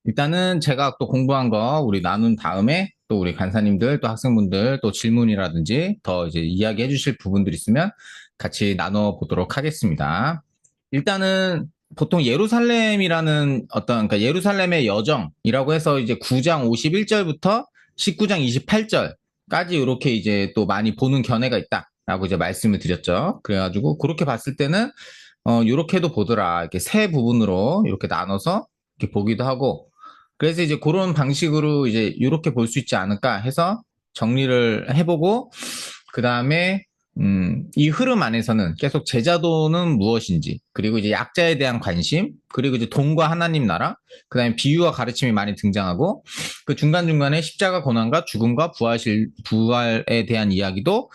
일단은 제가 또 공부한 거 우리 나눈 다음에 또 우리 간사님들 또 학생분들 또 질문이라든지 더 이제 이야기해 주실 부분들 있으면 같이 나눠 보도록 하겠습니다. 일단은 보통 예루살렘이라는 어떤 그러니까 예루살렘의 여정이라고 해서 이제 9장 51절부터 19장 28절까지 이렇게 이제 또 많이 보는 견해가 있다라고 이제 말씀을 드렸죠. 그래가지고 그렇게 봤을 때는 이렇게도 보더라. 이렇게 세 부분으로 이렇게 나눠서 이렇게 보기도 하고 그래서 이제 그런 방식으로 이제 이렇게 볼 수 있지 않을까 해서 정리를 해보고 그 다음에 이 흐름 안에서는 계속 제자도는 무엇인지 그리고 이제 약자에 대한 관심 그리고 이제 돈과 하나님 나라 그 다음에 비유와 가르침이 많이 등장하고 그 중간중간에 십자가 고난과 죽음과 부활에 대한 이야기도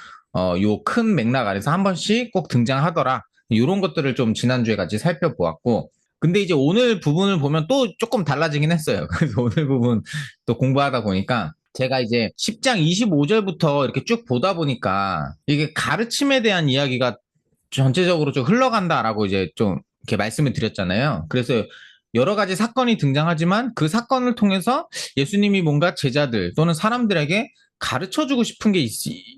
요 큰 맥락 안에서 한 번씩 꼭 등장하더라. 이런 것들을 좀 지난주에 같이 살펴보았고 근데 이제 오늘 부분을 보면 또 조금 달라지긴 했어요. 그래서 오늘 부분 또 공부하다 보니까 제가 이제 10장 25절부터 이렇게 쭉 보다 보니까 이게 가르침에 대한 이야기가 전체적으로 좀 흘러간다라고 이제 좀 이렇게 말씀을 드렸잖아요. 그래서 여러 가지 사건이 등장하지만 그 사건을 통해서 예수님이 뭔가 제자들 또는 사람들에게 가르쳐 주고 싶은 게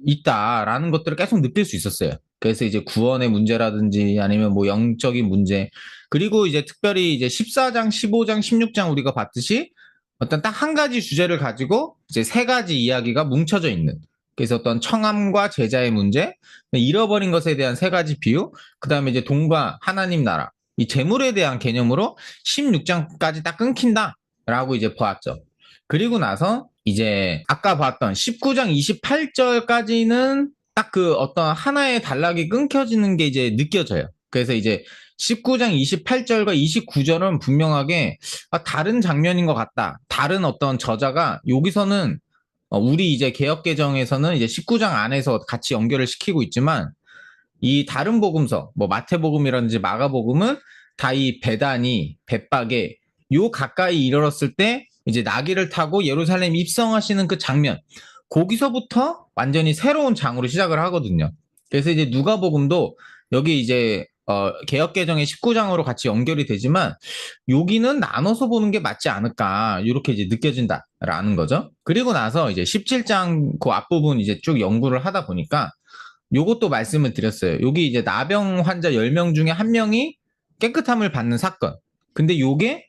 있다라는 것들을 계속 느낄 수 있었어요. 그래서 이제 구원의 문제라든지 아니면 뭐 영적인 문제 그리고 이제 특별히 이제 14장, 15장, 16장 우리가 봤듯이 어떤 딱 한 가지 주제를 가지고 이제 세 가지 이야기가 뭉쳐져 있는 그래서 어떤 청함과 제자의 문제, 잃어버린 것에 대한 세 가지 비유, 그 다음에 이제 돈과 하나님 나라, 이 재물에 대한 개념으로 16장까지 딱 끊긴다라고 이제 보았죠. 그리고 나서 이제 아까 봤던 19장 28절까지는 딱 그 어떤 하나의 단락이 끊겨지는 게 이제 느껴져요. 그래서 이제 19장 28절과 29절은 분명하게 다른 장면인 것 같다. 다른 어떤 저자가 여기서는 우리 이제 개역개정에서는 이제 19장 안에서 같이 연결을 시키고 있지만 이 다른 복음서, 뭐 마태복음이라든지 마가복음은 다 이 베다니, 벳박에 요 가까이 이르렀을 때 이제 나귀를 타고 예루살렘 입성하시는 그 장면, 거기서부터 완전히 새로운 장으로 시작을 하거든요. 그래서 이제 누가복음도 여기 이제 개역개정의 19장으로 같이 연결이 되지만 여기는 나눠서 보는 게 맞지 않을까 이렇게 이제 느껴진다라는 거죠. 그리고 나서 이제 17장 그 앞부분 이제 쭉 연구를 하다 보니까 요것도 말씀을 드렸어요. 여기 이제 나병 환자 10명 중에 한 명이 깨끗함을 받는 사건. 근데 요게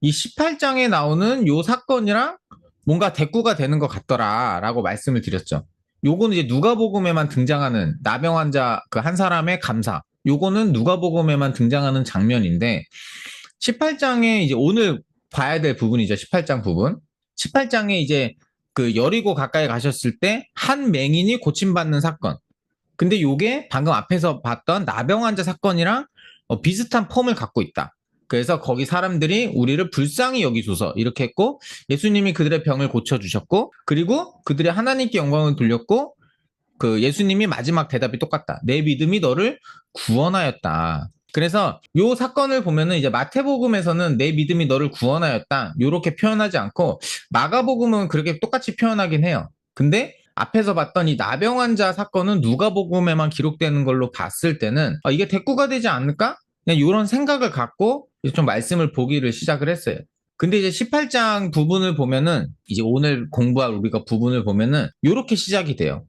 이 18장에 나오는 요 사건이랑 뭔가 대꾸가 되는 것 같더라라고 말씀을 드렸죠. 요거는 이제 누가복음에만 등장하는 나병 환자 그 한 사람의 감사. 요거는 누가복음에만 등장하는 장면인데 18장에 이제 오늘 봐야 될 부분이죠. 18장 부분. 18장에 이제 그 여리고 가까이 가셨을 때 한 맹인이 고침받는 사건. 근데 요게 방금 앞에서 봤던 나병 환자 사건이랑 비슷한 폼을 갖고 있다. 그래서 거기 사람들이 우리를 불쌍히 여기소서 이렇게 했고 예수님이 그들의 병을 고쳐주셨고 그리고 그들이 하나님께 영광을 돌렸고 그 예수님이 마지막 대답이 똑같다. 내 믿음이 너를 구원하였다. 그래서 요 사건을 보면은 이제 마태복음에서는 내 믿음이 너를 구원하였다. 요렇게 표현하지 않고 마가복음은 그렇게 똑같이 표현하긴 해요. 근데 앞에서 봤던 이 나병 환자 사건은 누가복음에만 기록되는 걸로 봤을 때는 이게 대꾸가 되지 않을까? 그냥 이런 생각을 갖고 좀 말씀을 보기를 시작을 했어요. 근데 이제 18장 부분을 보면은 이제 오늘 공부할 우리가 부분을 보면은 이렇게 시작이 돼요.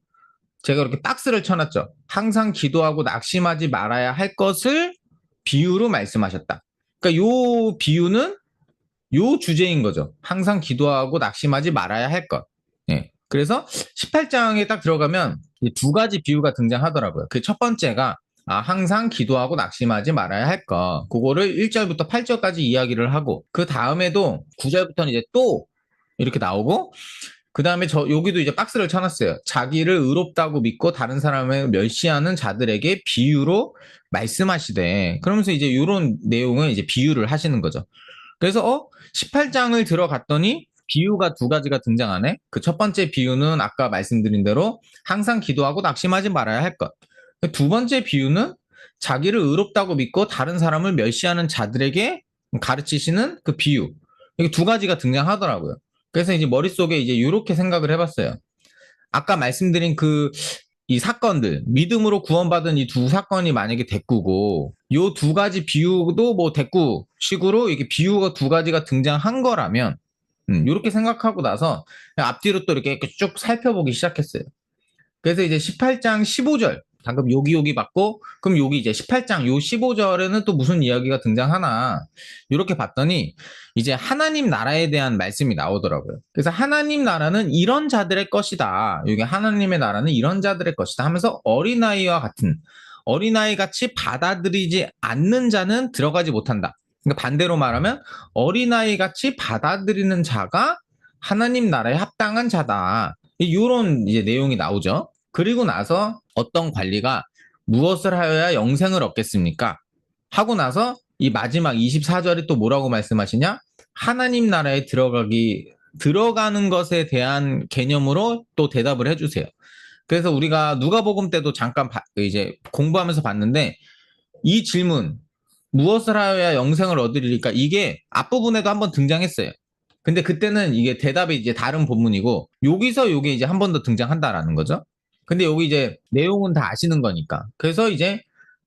제가 이렇게 박스를 쳐놨죠. 항상 기도하고 낙심하지 말아야 할 것을 비유로 말씀하셨다. 그러니까 요 비유는 요 주제인 거죠. 항상 기도하고 낙심하지 말아야 할 것. 예. 그래서 18장에 딱 들어가면 두 가지 비유가 등장하더라고요. 그 첫 번째가 항상 기도하고 낙심하지 말아야 할 것. 그거를 1절부터 8절까지 이야기를 하고 그 다음에도 9절부터는 이제 또 이렇게 나오고 그 다음에 여기도 이제 박스를 쳐놨어요. 자기를 의롭다고 믿고 다른 사람을 멸시하는 자들에게 비유로 말씀하시되 그러면서 이제 이런 내용을 이제 비유를 하시는 거죠. 그래서 18장을 들어갔더니 비유가 두 가지가 등장하네. 그 첫 번째 비유는 아까 말씀드린 대로 항상 기도하고 낙심하지 말아야 할 것. 두 번째 비유는 자기를 의롭다고 믿고 다른 사람을 멸시하는 자들에게 가르치시는 그 비유. 이게 두 가지가 등장하더라고요. 그래서 이제 머릿속에 이제 이렇게 생각을 해봤어요. 아까 말씀드린 그 이 사건들, 믿음으로 구원받은 이 두 사건이 만약에 대꾸고, 요 두 가지 비유도 뭐 대꾸식으로 이렇게 비유가 두 가지가 등장한 거라면, 이렇게 생각하고 나서 앞뒤로 또 이렇게 쭉 살펴보기 시작했어요. 그래서 이제 18장 15절, 방금 여기 받고, 그럼 여기 이제 18장 요 15절에는 또 무슨 이야기가 등장하나, 이렇게 봤더니, 이제 하나님 나라에 대한 말씀이 나오더라고요. 그래서 하나님 나라는 이런 자들의 것이다. 여기 하나님의 나라는 이런 자들의 것이다 하면서 어린아이와 같은, 어린아이 같이 받아들이지 않는 자는 들어가지 못한다. 그러니까 반대로 말하면, 어린아이 같이 받아들이는 자가 하나님 나라에 합당한 자다. 이런 이제 내용이 나오죠. 그리고 나서 어떤 관리가 무엇을 하여야 영생을 얻겠습니까? 하고 나서 이 마지막 24절이 또 뭐라고 말씀하시냐? 하나님 나라에 들어가는 것에 대한 개념으로 또 대답을 해주세요. 그래서 우리가 누가복음 때도 잠깐 이제 공부하면서 봤는데 이 질문, 무엇을 하여야 영생을 얻으리까? 이게 앞부분에도 한번 등장했어요. 근데 그때는 이게 대답이 이제 다른 본문이고 여기서 이게 이제 한 번 더 등장한다라는 거죠. 근데 여기 이제 내용은 다 아시는 거니까. 그래서 이제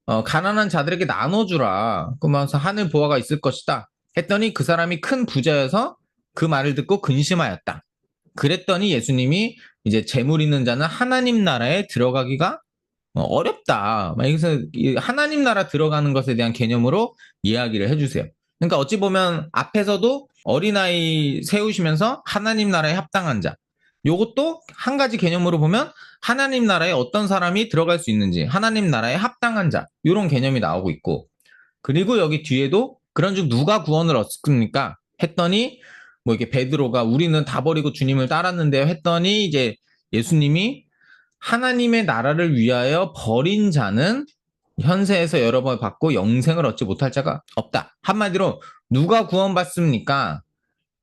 가난한 자들에게 나눠주라. 그러면서 하늘 보화가 있을 것이다. 했더니 그 사람이 큰 부자여서 그 말을 듣고 근심하였다. 그랬더니 예수님이 이제 재물 있는 자는 하나님 나라에 들어가기가 어렵다. 그래서 하나님 나라 들어가는 것에 대한 개념으로 이야기를 해주세요. 그러니까 어찌 보면 앞에서도 어린아이 세우시면서 하나님 나라에 합당한 자. 요것도 한 가지 개념으로 보면 하나님 나라에 어떤 사람이 들어갈 수 있는지, 하나님 나라에 합당한 자, 이런 개념이 나오고 있고, 그리고 여기 뒤에도 그런 중 누가 구원을 얻습니까? 했더니 뭐 이렇게 베드로가 우리는 다 버리고 주님을 따랐는데요 했더니 이제 예수님이 하나님의 나라를 위하여 버린 자는 현세에서 여러 번 받고 영생을 얻지 못할 자가 없다. 한마디로 누가 구원받습니까?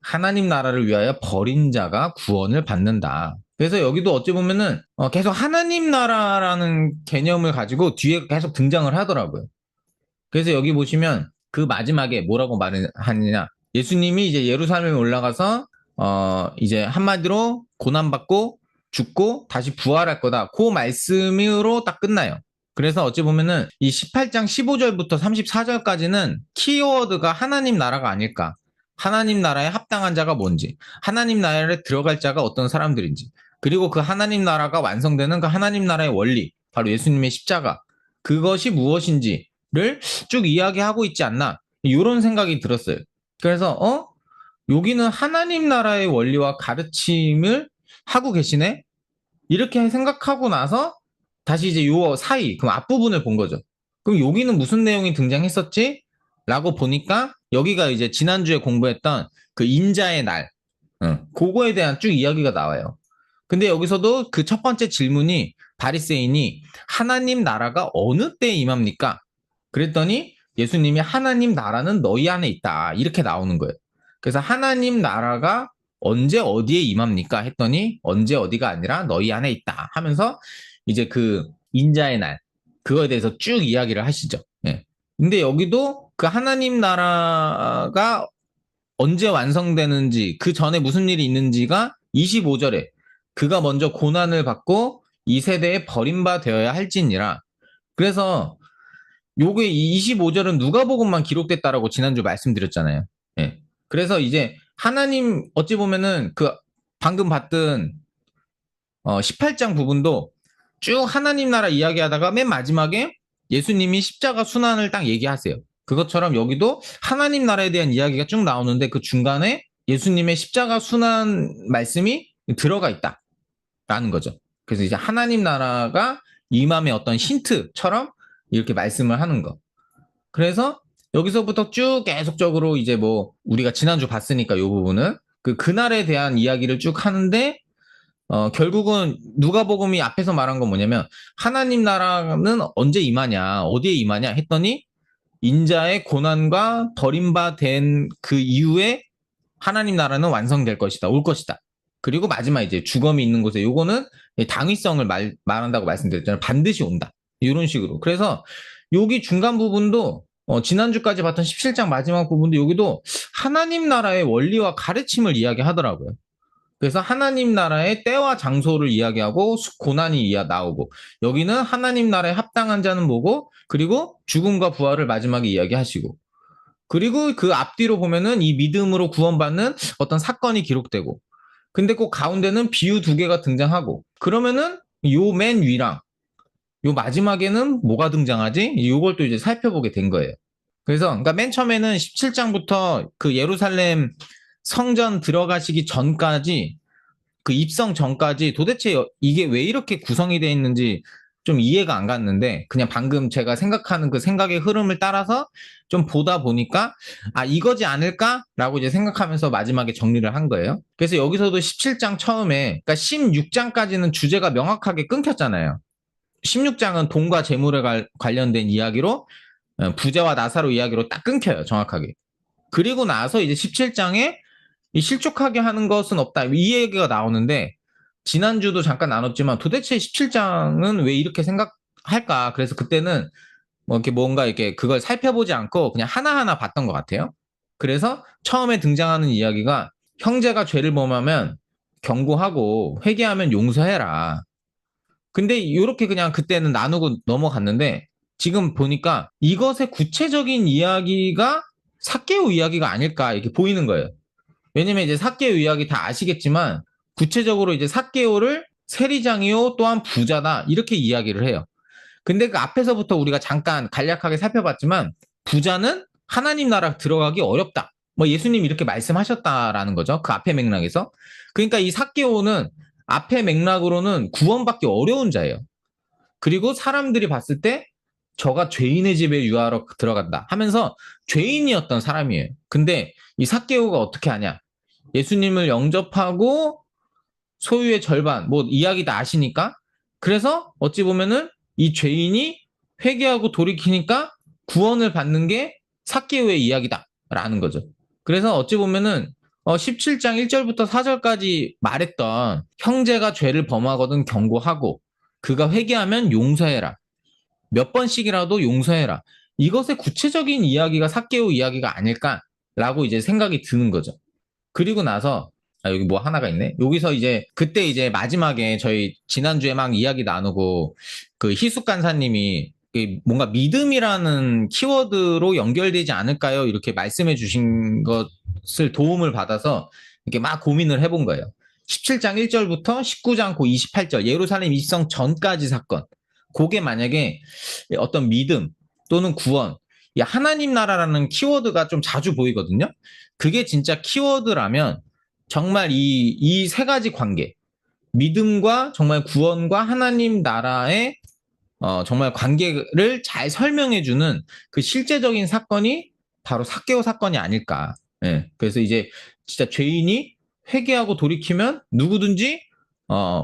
하나님 나라를 위하여 버린 자가 구원을 받는다. 그래서 여기도 어찌 보면은 계속 하나님 나라라는 개념을 가지고 뒤에 계속 등장을 하더라고요. 그래서 여기 보시면 그 마지막에 뭐라고 말하느냐. 예수님이 이제 예루살렘에 올라가서 이제 한마디로 고난받고 죽고 다시 부활할 거다. 그 말씀으로 딱 끝나요. 그래서 어찌 보면은 이 18장 15절부터 34절까지는 키워드가 하나님 나라가 아닐까. 하나님 나라에 합당한 자가 뭔지, 하나님 나라에 들어갈 자가 어떤 사람들인지, 그리고 그 하나님 나라가 완성되는 그 하나님 나라의 원리, 바로 예수님의 십자가, 그것이 무엇인지를 쭉 이야기하고 있지 않나. 이런 생각이 들었어요. 그래서 여기는 하나님 나라의 원리와 가르침을 하고 계시네? 이렇게 생각하고 나서 다시 이제 요 사이, 그럼 앞부분을 본 거죠. 그럼 여기는 무슨 내용이 등장했었지? 라고 보니까 여기가 이제 지난주에 공부했던 그 인자의 날, 그거에 대한 쭉 이야기가 나와요. 근데 여기서도 그 첫 번째 질문이 바리새인이 하나님 나라가 어느 때에 임합니까? 그랬더니 예수님이 하나님 나라는 너희 안에 있다. 이렇게 나오는 거예요. 그래서 하나님 나라가 언제 어디에 임합니까? 했더니 언제 어디가 아니라 너희 안에 있다 하면서 이제 그 인자의 날 그거에 대해서 쭉 이야기를 하시죠. 예. 근데 여기도 그 하나님 나라가 언제 완성되는지 그 전에 무슨 일이 있는지가 25절에 그가 먼저 고난을 받고 이 세대에 버림받아야 할지니라. 그래서 요게 25절은 누가복음만 기록됐다라고 지난주 말씀드렸잖아요. 예. 그래서 이제 하나님 어찌 보면은 그 방금 봤던 18장 부분도 쭉 하나님 나라 이야기하다가 맨 마지막에 예수님이 십자가 순환을 딱 얘기하세요. 그것처럼 여기도 하나님 나라에 대한 이야기가 쭉 나오는데 그 중간에 예수님의 십자가 순환 말씀이 들어가 있다라는 거죠. 그래서 이제 하나님 나라가 임함의 어떤 힌트처럼 이렇게 말씀을 하는 거. 그래서 여기서부터 쭉 계속적으로 이제 뭐 우리가 지난주 봤으니까 이 부분은 그날에 대한 이야기를 쭉 하는데 결국은 누가복음이 앞에서 말한 건 뭐냐면 하나님 나라는 언제 임하냐 어디에 임하냐 했더니 인자의 고난과 버림받은 그 이후에 하나님 나라는 완성될 것이다 올 것이다. 그리고 마지막 이제 주검이 있는 곳에 요거는 당위성을 말한다고 말씀드렸잖아요. 반드시 온다. 이런 식으로. 그래서 여기 중간 부분도 지난주까지 봤던 17장 마지막 부분도 여기도 하나님 나라의 원리와 가르침을 이야기하더라고요. 그래서 하나님 나라의 때와 장소를 이야기하고 고난이 나오고, 여기는 하나님 나라에 합당한 자는 뭐고, 그리고 죽음과 부활을 마지막에 이야기하시고, 그리고 그 앞뒤로 보면은 이 믿음으로 구원받는 어떤 사건이 기록되고, 근데 꼭 가운데는 비유 두 개가 등장하고, 그러면은 요 맨 위랑 요 마지막에는 뭐가 등장하지? 요걸 또 이제 살펴보게 된 거예요. 그래서 그러니까 맨 처음에는 17장부터 그 예루살렘 성전 들어가시기 전까지, 그 입성 전까지 도대체 이게 왜 이렇게 구성이 되어 있는지 좀 이해가 안 갔는데, 그냥 방금 제가 생각하는 그 생각의 흐름을 따라서 좀 보다 보니까 아, 이거지 않을까라고 이제 생각하면서 마지막에 정리를 한 거예요. 그래서 여기서도 17장 처음에, 그러니까 16장까지는 주제가 명확하게 끊겼잖아요. 16장은 돈과 재물에 관련된 이야기로, 부자와 나사로 이야기로 딱 끊겨요, 정확하게. 그리고 나서 이제 17장에 이 실족하게 하는 것은 없다, 이 얘기가 나오는데, 지난주도 잠깐 나눴지만 도대체 17장은 왜 이렇게 생각할까? 그래서 그때는 뭐 이렇게 뭔가 이렇게 그걸 살펴보지 않고 그냥 하나하나 봤던 것 같아요. 그래서 처음에 등장하는 이야기가 형제가 죄를 범하면 경고하고 회개하면 용서해라. 근데 이렇게 그냥 그때는 나누고 넘어갔는데, 지금 보니까 이것의 구체적인 이야기가 삭개오 이야기가 아닐까 이렇게 보이는 거예요. 왜냐면 이제 삭개오 이야기 다 아시겠지만, 구체적으로 이제 삭개오를 세리장이요 또한 부자다 이렇게 이야기를 해요. 근데 그 앞에서부터 우리가 잠깐 간략하게 살펴봤지만, 부자는 하나님 나라 들어가기 어렵다, 뭐 예수님 이렇게 말씀하셨다라는 거죠, 그 앞에 맥락에서. 그러니까 이 삭개오는 앞에 맥락으로는 구원받기 어려운 자예요. 그리고 사람들이 봤을 때 저가 죄인의 집에 유하러 들어간다 하면서 죄인이었던 사람이에요. 근데 이 삭개오가 어떻게 하냐? 예수님을 영접하고 소유의 절반, 뭐 이야기 다 아시니까. 그래서 어찌 보면은 이 죄인이 회개하고 돌이키니까 구원을 받는 게 삭개오의 이야기다라는 거죠. 그래서 어찌 보면은 17장 1절부터 4절까지 말했던 형제가 죄를 범하거든 경고하고 그가 회개하면 용서해라, 몇 번씩이라도 용서해라, 이것의 구체적인 이야기가 삭개오 이야기가 아닐까라고 이제 생각이 드는 거죠. 그리고 나서 여기 뭐 하나가 있네. 여기서 이제 그때 이제 마지막에 저희 지난주에 막 이야기 나누고 그 희숙 간사님이 뭔가 믿음이라는 키워드로 연결되지 않을까요? 이렇게 말씀해 주신 것을 도움을 받아서 이렇게 막 고민을 해본 거예요. 17장 1절부터 19장 고 28절 예루살렘 입성 전까지 사건. 그게 만약에 어떤 믿음 또는 구원, 이 하나님 나라라는 키워드가 좀 자주 보이거든요. 그게 진짜 키워드라면 정말 이 세 가지 관계, 믿음과 정말 구원과 하나님 나라의 정말 관계를 잘 설명해주는 그 실제적인 사건이 바로 삭개오 사건이 아닐까. 예, 그래서 이제 진짜 죄인이 회개하고 돌이키면 누구든지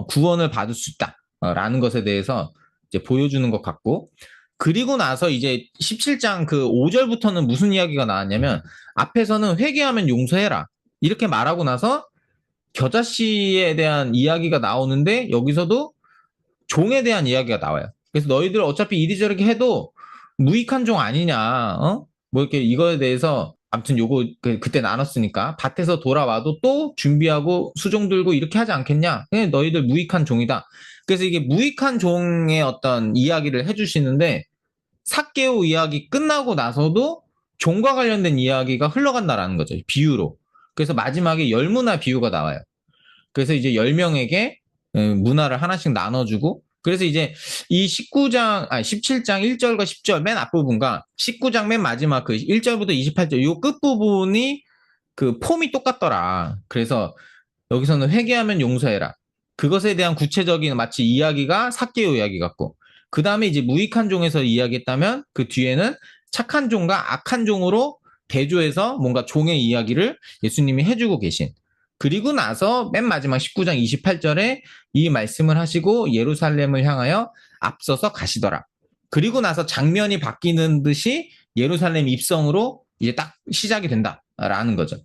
구원을 받을 수 있다라는 것에 대해서 이제 보여주는 것 같고, 그리고 나서 이제 17장 그 5절부터는 무슨 이야기가 나왔냐면, 앞에서는 회개하면 용서해라 이렇게 말하고 나서 겨자씨에 대한 이야기가 나오는데, 여기서도 종에 대한 이야기가 나와요. 그래서 너희들 어차피 이리저리 해도 무익한 종 아니냐, 뭐 이렇게 이거에 대해서 아무튼 요거 그때 나눴으니까 밭에서 돌아와도 또 준비하고 수종 들고 이렇게 하지 않겠냐? 그냥 너희들 무익한 종이다. 그래서 이게 무익한 종의 어떤 이야기를 해주시는데, 삭개오 이야기 끝나고 나서도 종과 관련된 이야기가 흘러간다라는 거죠, 비유로. 그래서 마지막에 열문화 비유가 나와요. 그래서 이제 10명에게 문화를 하나씩 나눠주고, 그래서 이제 이 17장 1절과 10절 맨 앞부분과 19장 맨 마지막 그 1절부터 28절 요 끝부분이 그 폼이 똑같더라. 그래서 여기서는 회개하면 용서해라, 그것에 대한 구체적인 마치 이야기가 삭개오 이야기 같고, 그 다음에 이제 무익한 종에서 이야기했다면 그 뒤에는 착한 종과 악한 종으로 대조해서 뭔가 종의 이야기를 예수님이 해주고 계신, 그리고 나서 맨 마지막 19장 28절에 이 말씀을 하시고 예루살렘을 향하여 앞서서 가시더라. 그리고 나서 장면이 바뀌는 듯이 예루살렘 입성으로 이제 딱 시작이 된다라는 거죠.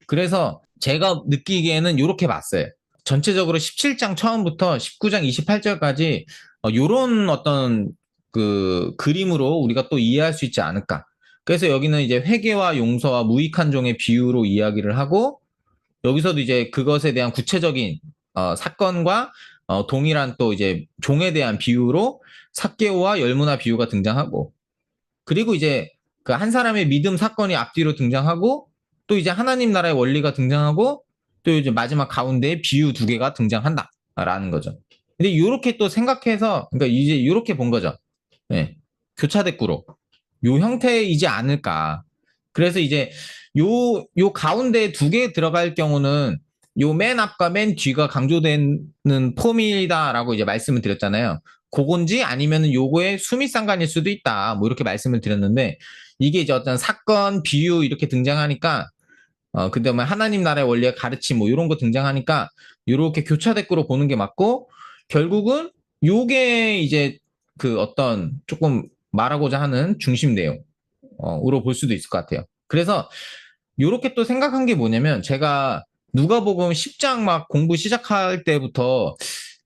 그래서 제가 느끼기에는 이렇게 봤어요. 전체적으로 17장 처음부터 19장 28절까지 이런 어떤 그 그림으로 우리가 또 이해할 수 있지 않을까. 그래서 여기는 이제 회개와 용서와 무익한 종의 비유로 이야기를 하고, 여기서도 이제 그것에 대한 구체적인 사건과 동일한 또 이제 종에 대한 비유로 삭개오와 열무나 비유가 등장하고, 그리고 이제 그 한 사람의 믿음 사건이 앞뒤로 등장하고, 또 이제 하나님 나라의 원리가 등장하고, 또 이제 마지막 가운데에 비유 두 개가 등장한다라는 거죠. 근데 이렇게 또 생각해서, 그러니까 이제 이렇게 본 거죠. 네. 교차대꾸로 요 형태이지 않을까. 그래서 이제 요 가운데 두 개 들어갈 경우는 요 맨 앞과 맨 뒤가 강조되는 폼이다라고 이제 말씀을 드렸잖아요. 그건지 아니면은 요거의 수미상관일 수도 있다. 뭐 이렇게 말씀을 드렸는데, 이게 이제 어떤 사건, 비유 이렇게 등장하니까, 그다음에 하나님 나라의 원리의 가르침 뭐 이런 거 등장하니까 이렇게 교차대꾸로 보는 게 맞고, 결국은 요게 이제 그 어떤 조금 말하고자 하는 중심 내용으로 볼 수도 있을 것 같아요. 그래서 요렇게 또 생각한 게 뭐냐면, 제가 누가복음 10장 막 공부 시작할 때부터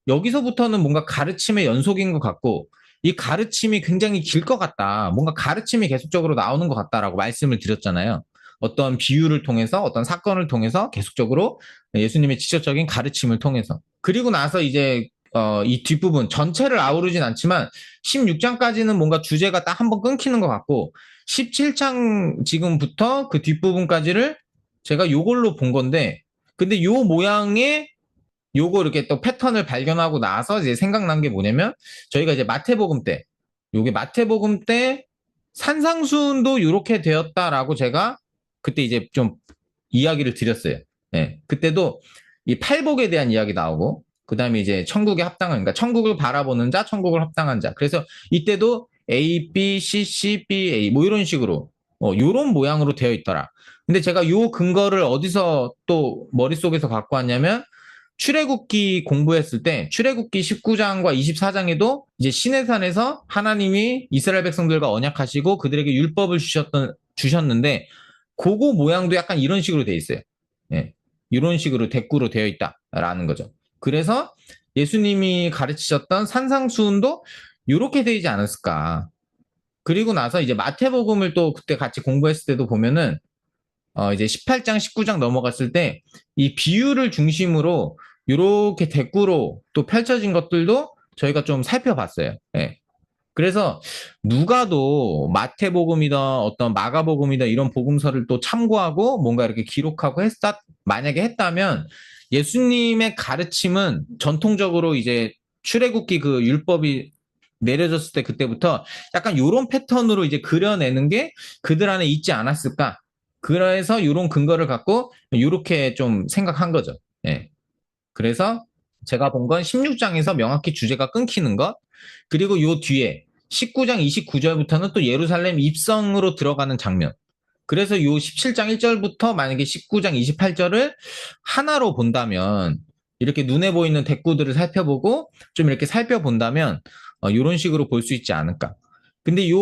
여기서부터는 뭔가 가르침의 연속인 것 같고, 이 가르침이 굉장히 길 것 같다. 뭔가 가르침이 계속적으로 나오는 것 같다라고 말씀을 드렸잖아요. 어떤 비유를 통해서, 어떤 사건을 통해서 계속적으로 예수님의 직접적인 가르침을 통해서. 그리고 나서 이제 이 뒷부분 전체를 아우르진 않지만 16장까지는 뭔가 주제가 딱 한번 끊기는 것 같고, 17장 지금부터 그 뒷부분까지를 제가 요걸로 본 건데, 근데 요 모양의 요거 이렇게 또 패턴을 발견하고 나서 이제 생각난 게 뭐냐면, 저희가 이제 마태복음 때, 요게 마태복음 때 산상수훈도 요렇게 되었다라고 제가 그때 이제 좀 이야기를 드렸어요. 네. 그때도 이 팔복에 대한 이야기 나오고, 그 다음에 이제 천국에 합당한, 그러니까 천국을 바라보는 자, 천국을 합당한 자. 그래서 이때도 A, B, C, C, B, A 뭐 이런 식으로 요런 모양으로 되어 있더라. 근데 제가 요 근거를 어디서 또 머릿속에서 갖고 왔냐면, 출애굽기 공부했을 때 출애굽기 19장과 24장에도 이제 시내산에서 하나님이 이스라엘 백성들과 언약하시고 그들에게 율법을 주셨는데, 그거 모양도 약간 이런 식으로 돼 있어요. 예. 이런 식으로 대꾸로 되어 있다라는 거죠. 그래서 예수님이 가르치셨던 산상수훈도 이렇게 되지 않았을까. 그리고 나서 이제 마태복음을 또 그때 같이 공부했을 때도 보면은 이제 18장, 19장 넘어갔을 때 이 비유를 중심으로 이렇게 대꾸로 또 펼쳐진 것들도 저희가 좀 살펴봤어요. 예. 그래서 누가도 마태복음이다, 어떤 마가복음이다 이런 복음서를 또 참고하고 뭔가 이렇게 기록하고 만약에 했다면, 예수님의 가르침은 전통적으로 이제 출애굽기 그 율법이 내려졌을 때 그때부터 약간 요런 패턴으로 이제 그려내는 게 그들 안에 있지 않았을까. 그래서 요런 근거를 갖고 요렇게 좀 생각한 거죠. 예. 그래서 제가 본 건 16장에서 명확히 주제가 끊기는 것, 그리고 요 뒤에 19장 29절부터는 또 예루살렘 입성으로 들어가는 장면. 그래서 요 17장 1절부터 만약에 19장 28절을 하나로 본다면, 이렇게 눈에 보이는 대꾸들을 살펴보고 좀 이렇게 살펴본다면 이런 식으로 볼 수 있지 않을까. 근데 요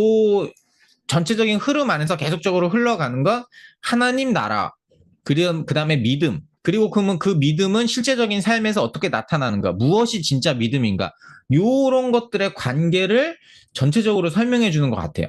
전체적인 흐름 안에서 계속적으로 흘러가는 건 하나님 나라, 그 다음에 믿음, 그리고 그러면 그 믿음은 실제적인 삶에서 어떻게 나타나는가, 무엇이 진짜 믿음인가, 요런 것들의 관계를 전체적으로 설명해 주는 것 같아요.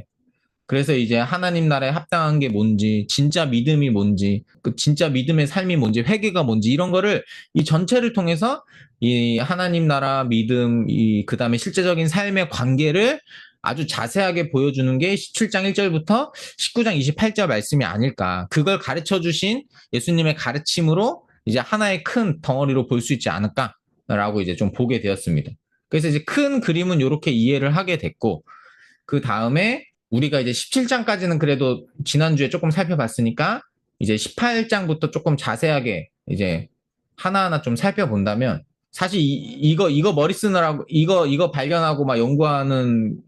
그래서 이제 하나님 나라에 합당한 게 뭔지, 진짜 믿음이 뭔지, 그 진짜 믿음의 삶이 뭔지, 회개가 뭔지, 이런 거를 이 전체를 통해서 이 하나님 나라 믿음, 그 다음에 실제적인 삶의 관계를 아주 자세하게 보여주는 게 17장 1절부터 19장 28절 말씀이 아닐까. 그걸 가르쳐 주신 예수님의 가르침으로 이제 하나의 큰 덩어리로 볼 수 있지 않을까라고 이제 좀 보게 되었습니다. 그래서 이제 큰 그림은 이렇게 이해를 하게 됐고, 그 다음에 우리가 이제 17장까지는 그래도 지난주에 조금 살펴봤으니까, 이제 18장부터 조금 자세하게 이제 하나하나 좀 살펴본다면, 사실 이거 머리 쓰느라고 이거 발견하고 막 연구하는데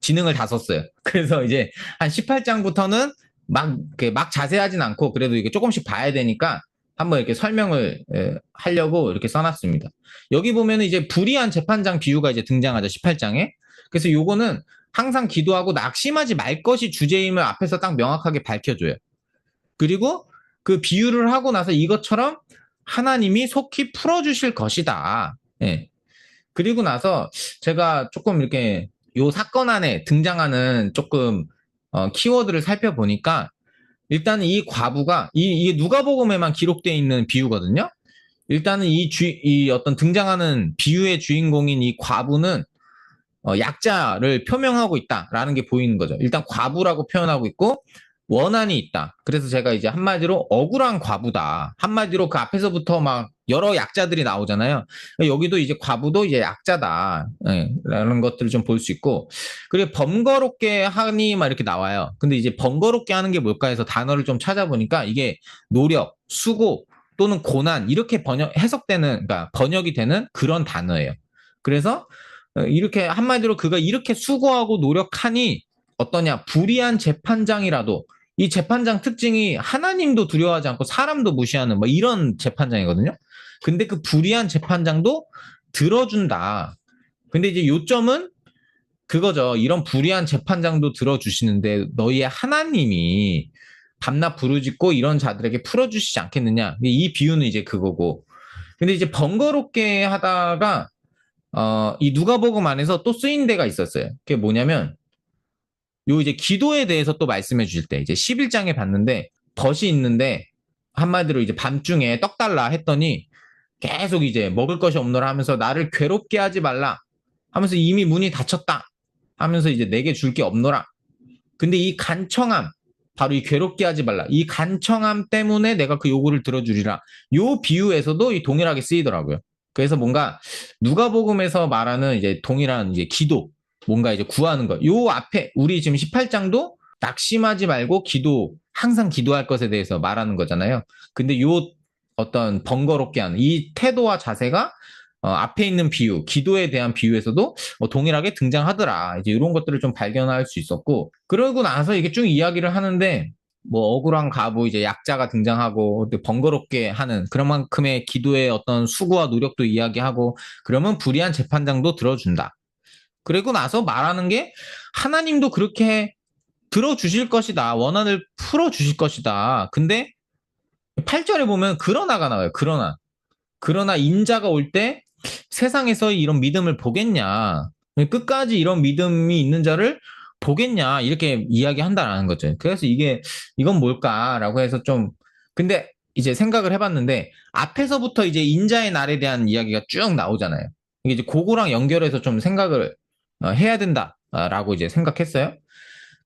지능을 다 썼어요. 그래서 이제 한 18장부터는 막 자세하진 않고 그래도 이게 조금씩 봐야 되니까 한번 이렇게 설명을 하려고 이렇게 써놨습니다. 여기 보면은 이제 불의한 재판장 비유가 이제 등장하죠, 18장에. 그래서 요거는 항상 기도하고 낙심하지 말 것이 주제임을 앞에서 딱 명확하게 밝혀줘요. 그리고 그 비유를 하고 나서 이것처럼 하나님이 속히 풀어주실 것이다. 예. 그리고 나서 제가 조금 이렇게 요 사건 안에 등장하는 조금 키워드를 살펴보니까, 일단은 이 과부가, 이게 누가복음에만 기록되어 있는 비유거든요. 일단은 이 어떤 등장하는 비유의 주인공인 이 과부는 약자를 표명하고 있다라는 게 보이는 거죠. 일단 과부라고 표현하고 있고 원한이 있다. 그래서 제가 이제 한마디로 억울한 과부다. 한마디로 그 앞에서부터 막 여러 약자들이 나오잖아요. 여기도 이제 과부도 이제 약자다. 예, 라는 것들을 좀 볼 수 있고. 그리고 번거롭게 하니 막 이렇게 나와요. 근데 이제 번거롭게 하는 게 뭘까 해서 단어를 좀 찾아보니까 이게 노력, 수고 또는 고난 이렇게 해석되는, 그러니까 번역이 되는 그런 단어예요. 그래서 이렇게 한마디로 그가 이렇게 수고하고 노력하니 어떠냐, 불의한 재판장이라도, 이 재판장 특징이 하나님도 두려워하지 않고 사람도 무시하는 뭐 이런 재판장이거든요. 근데 그 불의한 재판장도 들어준다. 근데 이제 요점은 그거죠. 이런 불의한 재판장도 들어주시는데 너희의 하나님이 밤낮 부르짖고 이런 자들에게 풀어주시지 않겠느냐. 이 비유는 이제 그거고. 근데 이제 번거롭게 하다가 이 누가복음 안에서 또 쓰인 데가 있었어요. 그게 뭐냐면 요 이제 기도에 대해서 또 말씀해 주실 때 이제 11장에 봤는데 덫이 있는데 한마디로 이제 밤중에 떡 달라 했더니 계속 이제 먹을 것이 없노라 하면서 나를 괴롭게 하지 말라 하면서 이미 문이 닫혔다 하면서 이제 내게 줄 게 없노라. 근데 이 간청함, 바로 이 괴롭게 하지 말라, 이 간청함 때문에 내가 그 요구를 들어주리라. 요 비유에서도 이 동일하게 쓰이더라고요. 그래서 뭔가 누가복음에서 말하는 이제 동일한 이제 기도, 뭔가 이제 구하는 것. 요 앞에 우리 지금 18장도 낙심하지 말고 항상 기도할 것에 대해서 말하는 거잖아요. 근데 요 어떤 번거롭게 하는 이 태도와 자세가 앞에 있는 비유, 기도에 대한 비유에서도 동일하게 등장하더라. 이제 이런 것들을 좀 발견할 수 있었고, 그러고 나서 이게 쭉 이야기를 하는데, 뭐 억울한 가부 이제 약자가 등장하고 번거롭게 하는 그런 만큼의 기도의 어떤 수고와 노력도 이야기하고, 그러면 불의한 재판장도 들어준다. 그리고 나서 말하는 게 하나님도 그렇게 들어주실 것이다. 원한을 풀어주실 것이다. 근데 8절에 보면 그러나가 나와요. 그러나 인자가 올 때 세상에서 이런 믿음을 보겠냐. 끝까지 이런 믿음이 있는 자를 보겠냐. 이렇게 이야기한다라는 거죠. 그래서 이건 뭘까라고 해서 좀, 근데 이제 생각을 해봤는데, 앞에서부터 이제 인자의 날에 대한 이야기가 쭉 나오잖아요. 이게 이제 그거랑 연결해서 좀 생각을 해야 된다라고 이제 생각했어요.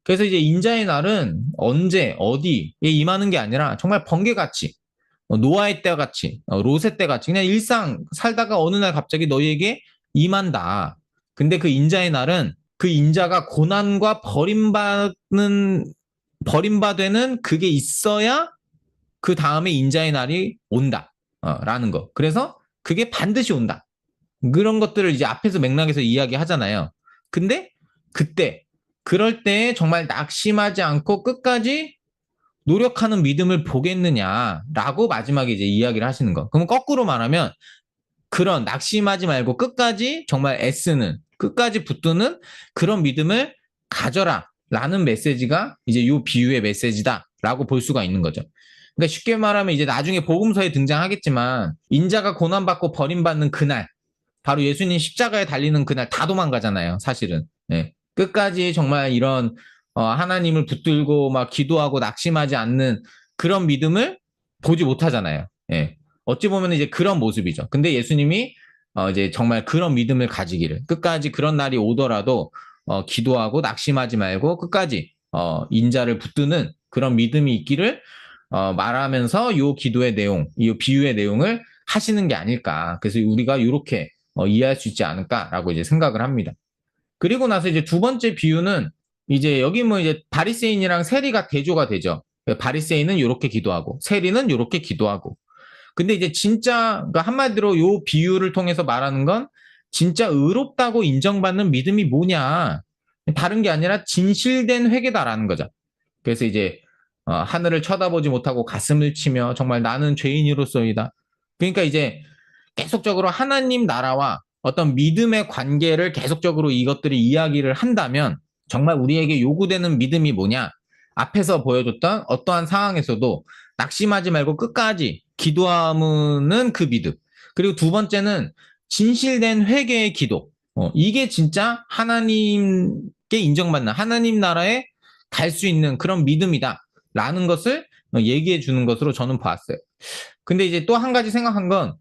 그래서 이제 인자의 날은 언제, 어디에 임하는 게 아니라 정말 번개같이, 노아의 때 같이, 롯의 때 같이 그냥 일상 살다가 어느 날 갑자기 너희에게 임한다. 근데 그 인자의 날은 그 인자가 고난과 버림받는 그게 있어야 그 다음에 인자의 날이 온다. 라는 거. 그래서 그게 반드시 온다. 그런 것들을 이제 앞에서 맥락에서 이야기하잖아요. 근데 그때, 그럴 때 정말 낙심하지 않고 끝까지 노력하는 믿음을 보겠느냐라고 마지막에 이제 이야기를 하시는 거. 그럼 거꾸로 말하면 그런 낙심하지 말고 끝까지 정말 애쓰는, 끝까지 붙드는 그런 믿음을 가져라라는 메시지가 이제 요 비유의 메시지다라고 볼 수가 있는 거죠. 그러니까 쉽게 말하면 이제 나중에 복음서에 등장하겠지만 인자가 고난받고 버림받는 그날, 바로 예수님 십자가에 달리는 그날 다 도망가잖아요, 사실은. 네. 끝까지 정말 이런 하나님을 붙들고 막 기도하고 낙심하지 않는 그런 믿음을 보지 못하잖아요. 예. 어찌 보면 이제 그런 모습이죠. 근데 예수님이 이제 정말 그런 믿음을 가지기를, 끝까지 그런 날이 오더라도 기도하고 낙심하지 말고 끝까지 인자를 붙드는 그런 믿음이 있기를 말하면서 요 기도의 내용, 이 비유의 내용을 하시는 게 아닐까. 그래서 우리가 이렇게 이해할 수 있지 않을까라고 이제 생각을 합니다. 그리고 나서 이제 두 번째 비유는 이제 여기 뭐 이제 바리새인이랑 세리가 대조가 되죠. 바리새인은 이렇게 기도하고 세리는 이렇게 기도하고. 근데 이제 진짜 그러니까 한마디로 요 비유를 통해서 말하는 건 진짜 의롭다고 인정받는 믿음이 뭐냐. 다른 게 아니라 진실된 회개다라는 거죠. 그래서 이제 하늘을 쳐다보지 못하고 가슴을 치며 정말 나는 죄인으로서이다. 그러니까 이제 계속적으로 하나님 나라와 어떤 믿음의 관계를 계속적으로 이것들이 이야기를 한다면 정말 우리에게 요구되는 믿음이 뭐냐? 앞에서 보여줬던 어떠한 상황에서도 낙심하지 말고 끝까지 기도하는 그 믿음. 그리고 두 번째는 진실된 회개의 기도. 이게 진짜 하나님께 인정받는 하나님 나라에 갈 수 있는 그런 믿음이다. 라는 것을 얘기해 주는 것으로 저는 봤어요. 근데 이제 또 한 가지 생각한 건,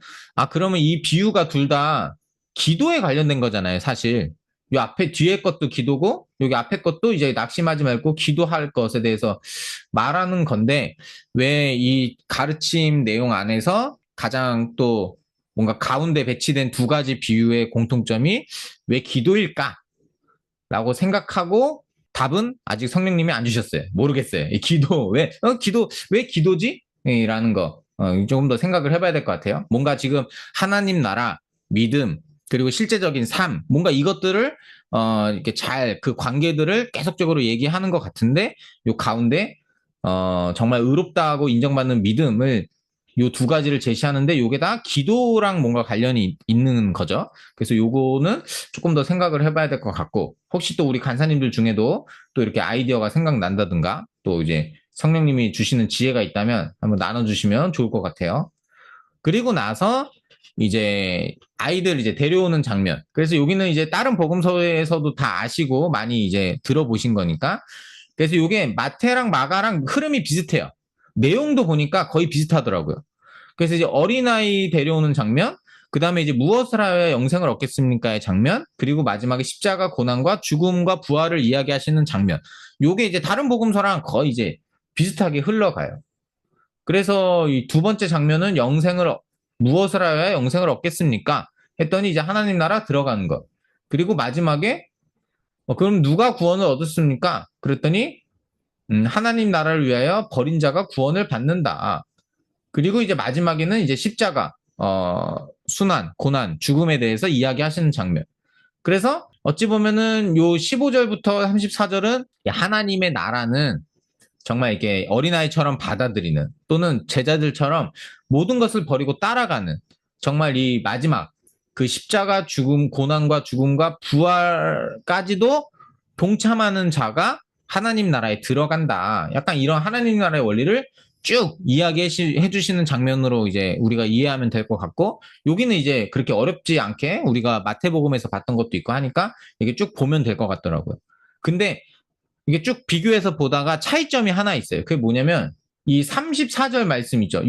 그러면 이 비유가 둘 다 기도에 관련된 거잖아요, 사실. 이 앞에 뒤에 것도 기도고, 여기 앞에 것도 이제 낙심하지 말고 기도할 것에 대해서 말하는 건데, 왜 이 가르침 내용 안에서 가장 또 뭔가 가운데 배치된 두 가지 비유의 공통점이 왜 기도일까? 라고 생각하고 답은 아직 성령님이 안 주셨어요. 모르겠어요. 이 기도, 왜 기도지? 라는 거. 조금 더 생각을 해봐야 될 것 같아요. 뭔가 지금 하나님 나라, 믿음, 그리고 실제적인 삶, 뭔가 이것들을, 이렇게 잘 그 관계들을 계속적으로 얘기하는 것 같은데, 요 가운데, 정말 의롭다고 인정받는 믿음을 요 두 가지를 제시하는데 요게 다 기도랑 뭔가 관련이 있는 거죠. 그래서 요거는 조금 더 생각을 해봐야 될 것 같고 혹시 또 우리 간사님들 중에도 또 이렇게 아이디어가 생각난다든가 또 이제 성령님이 주시는 지혜가 있다면 한번 나눠주시면 좋을 것 같아요. 그리고 나서 이제 아이들 이제 데려오는 장면. 그래서 여기는 이제 다른 복음서에서도 다 아시고 많이 이제 들어보신 거니까. 그래서 이게 마태랑 마가랑 흐름이 비슷해요. 내용도 보니까 거의 비슷하더라고요. 그래서 이제 어린아이 데려오는 장면, 그 다음에 이제 무엇을 하여야 영생을 얻겠습니까의 장면, 그리고 마지막에 십자가 고난과 죽음과 부활을 이야기하시는 장면. 요게 이제 다른 복음서랑 거의 이제 비슷하게 흘러가요. 그래서 이 두 번째 장면은 무엇을 하여야 영생을 얻겠습니까? 했더니 이제 하나님 나라 들어가는 것. 그리고 마지막에 그럼 누가 구원을 얻었습니까? 그랬더니 하나님 나라를 위하여 버린 자가 구원을 받는다. 그리고 이제 마지막에는 이제 십자가, 순환, 고난, 죽음에 대해서 이야기하시는 장면. 그래서 어찌 보면은 요 15절부터 34절은 하나님의 나라는 정말 이게 어린아이처럼 받아들이는 또는 제자들처럼 모든 것을 버리고 따라가는 정말 이 마지막 그 십자가 죽음, 고난과 죽음과 부활까지도 동참하는 자가 하나님 나라에 들어간다. 약간 이런 하나님 나라의 원리를 쭉 이야기해 주시는 장면으로 이제 우리가 이해하면 될 것 같고, 여기는 이제 그렇게 어렵지 않게 우리가 마태복음에서 봤던 것도 있고 하니까 이게 쭉 보면 될 것 같더라고요. 근데 이게 쭉 비교해서 보다가 차이점이 하나 있어요. 그게 뭐냐면 이 34절 말씀 있죠.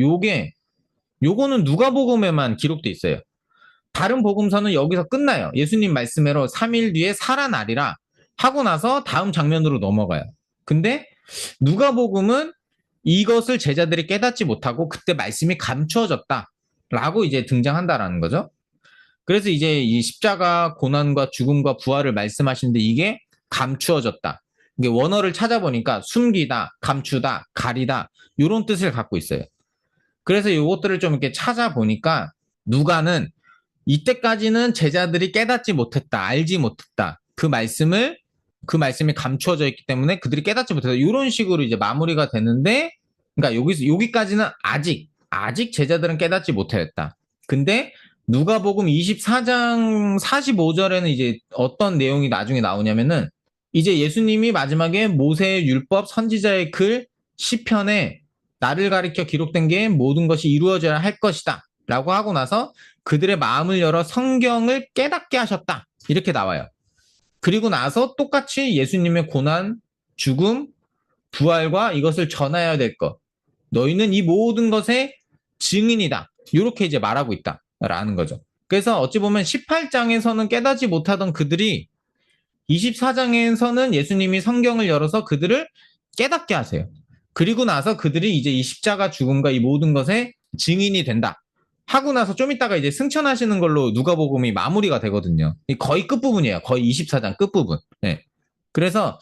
요거는 누가복음에만 기록돼 있어요. 다른 복음서는 여기서 끝나요. 예수님 말씀대로 3일 뒤에 살아나리라 하고 나서 다음 장면으로 넘어가요. 근데 누가복음은 이것을 제자들이 깨닫지 못하고 그때 말씀이 감추어졌다라고 이제 등장한다라는 거죠. 그래서 이제 이 십자가 고난과 죽음과 부활을 말씀하시는데 이게 감추어졌다. 이게 원어를 찾아보니까 숨기다, 감추다, 가리다 이런 뜻을 갖고 있어요. 그래서 이것들을 좀 이렇게 찾아보니까 누가는 이때까지는 제자들이 깨닫지 못했다, 알지 못했다. 그 말씀이 감추어져 있기 때문에 그들이 깨닫지 못했다. 이런 식으로 이제 마무리가 되는데, 그러니까 여기까지는 아직 제자들은 깨닫지 못했다. 근데 누가복음 24장 45절에는 이제 어떤 내용이 나중에 나오냐면은 이제 예수님이 마지막에 모세의 율법 선지자의 글 시편에 나를 가리켜 기록된 게 모든 것이 이루어져야 할 것이다 라고 하고 나서 그들의 마음을 열어 성경을 깨닫게 하셨다 이렇게 나와요. 그리고 나서 똑같이 예수님의 고난, 죽음, 부활과 이것을 전하여야 될 것. 너희는 이 모든 것의 증인이다. 이렇게 이제 말하고 있다라는 거죠. 그래서 어찌 보면 18장에서는 깨닫지 못하던 그들이 24장에서는 예수님이 성경을 열어서 그들을 깨닫게 하세요. 그리고 나서 그들이 이제 이 십자가 죽음과 이 모든 것의 증인이 된다. 하고 나서 좀 이따가 이제 승천하시는 걸로 누가복음이 마무리가 되거든요. 거의 끝부분이에요. 거의 24장 끝부분. 네. 그래서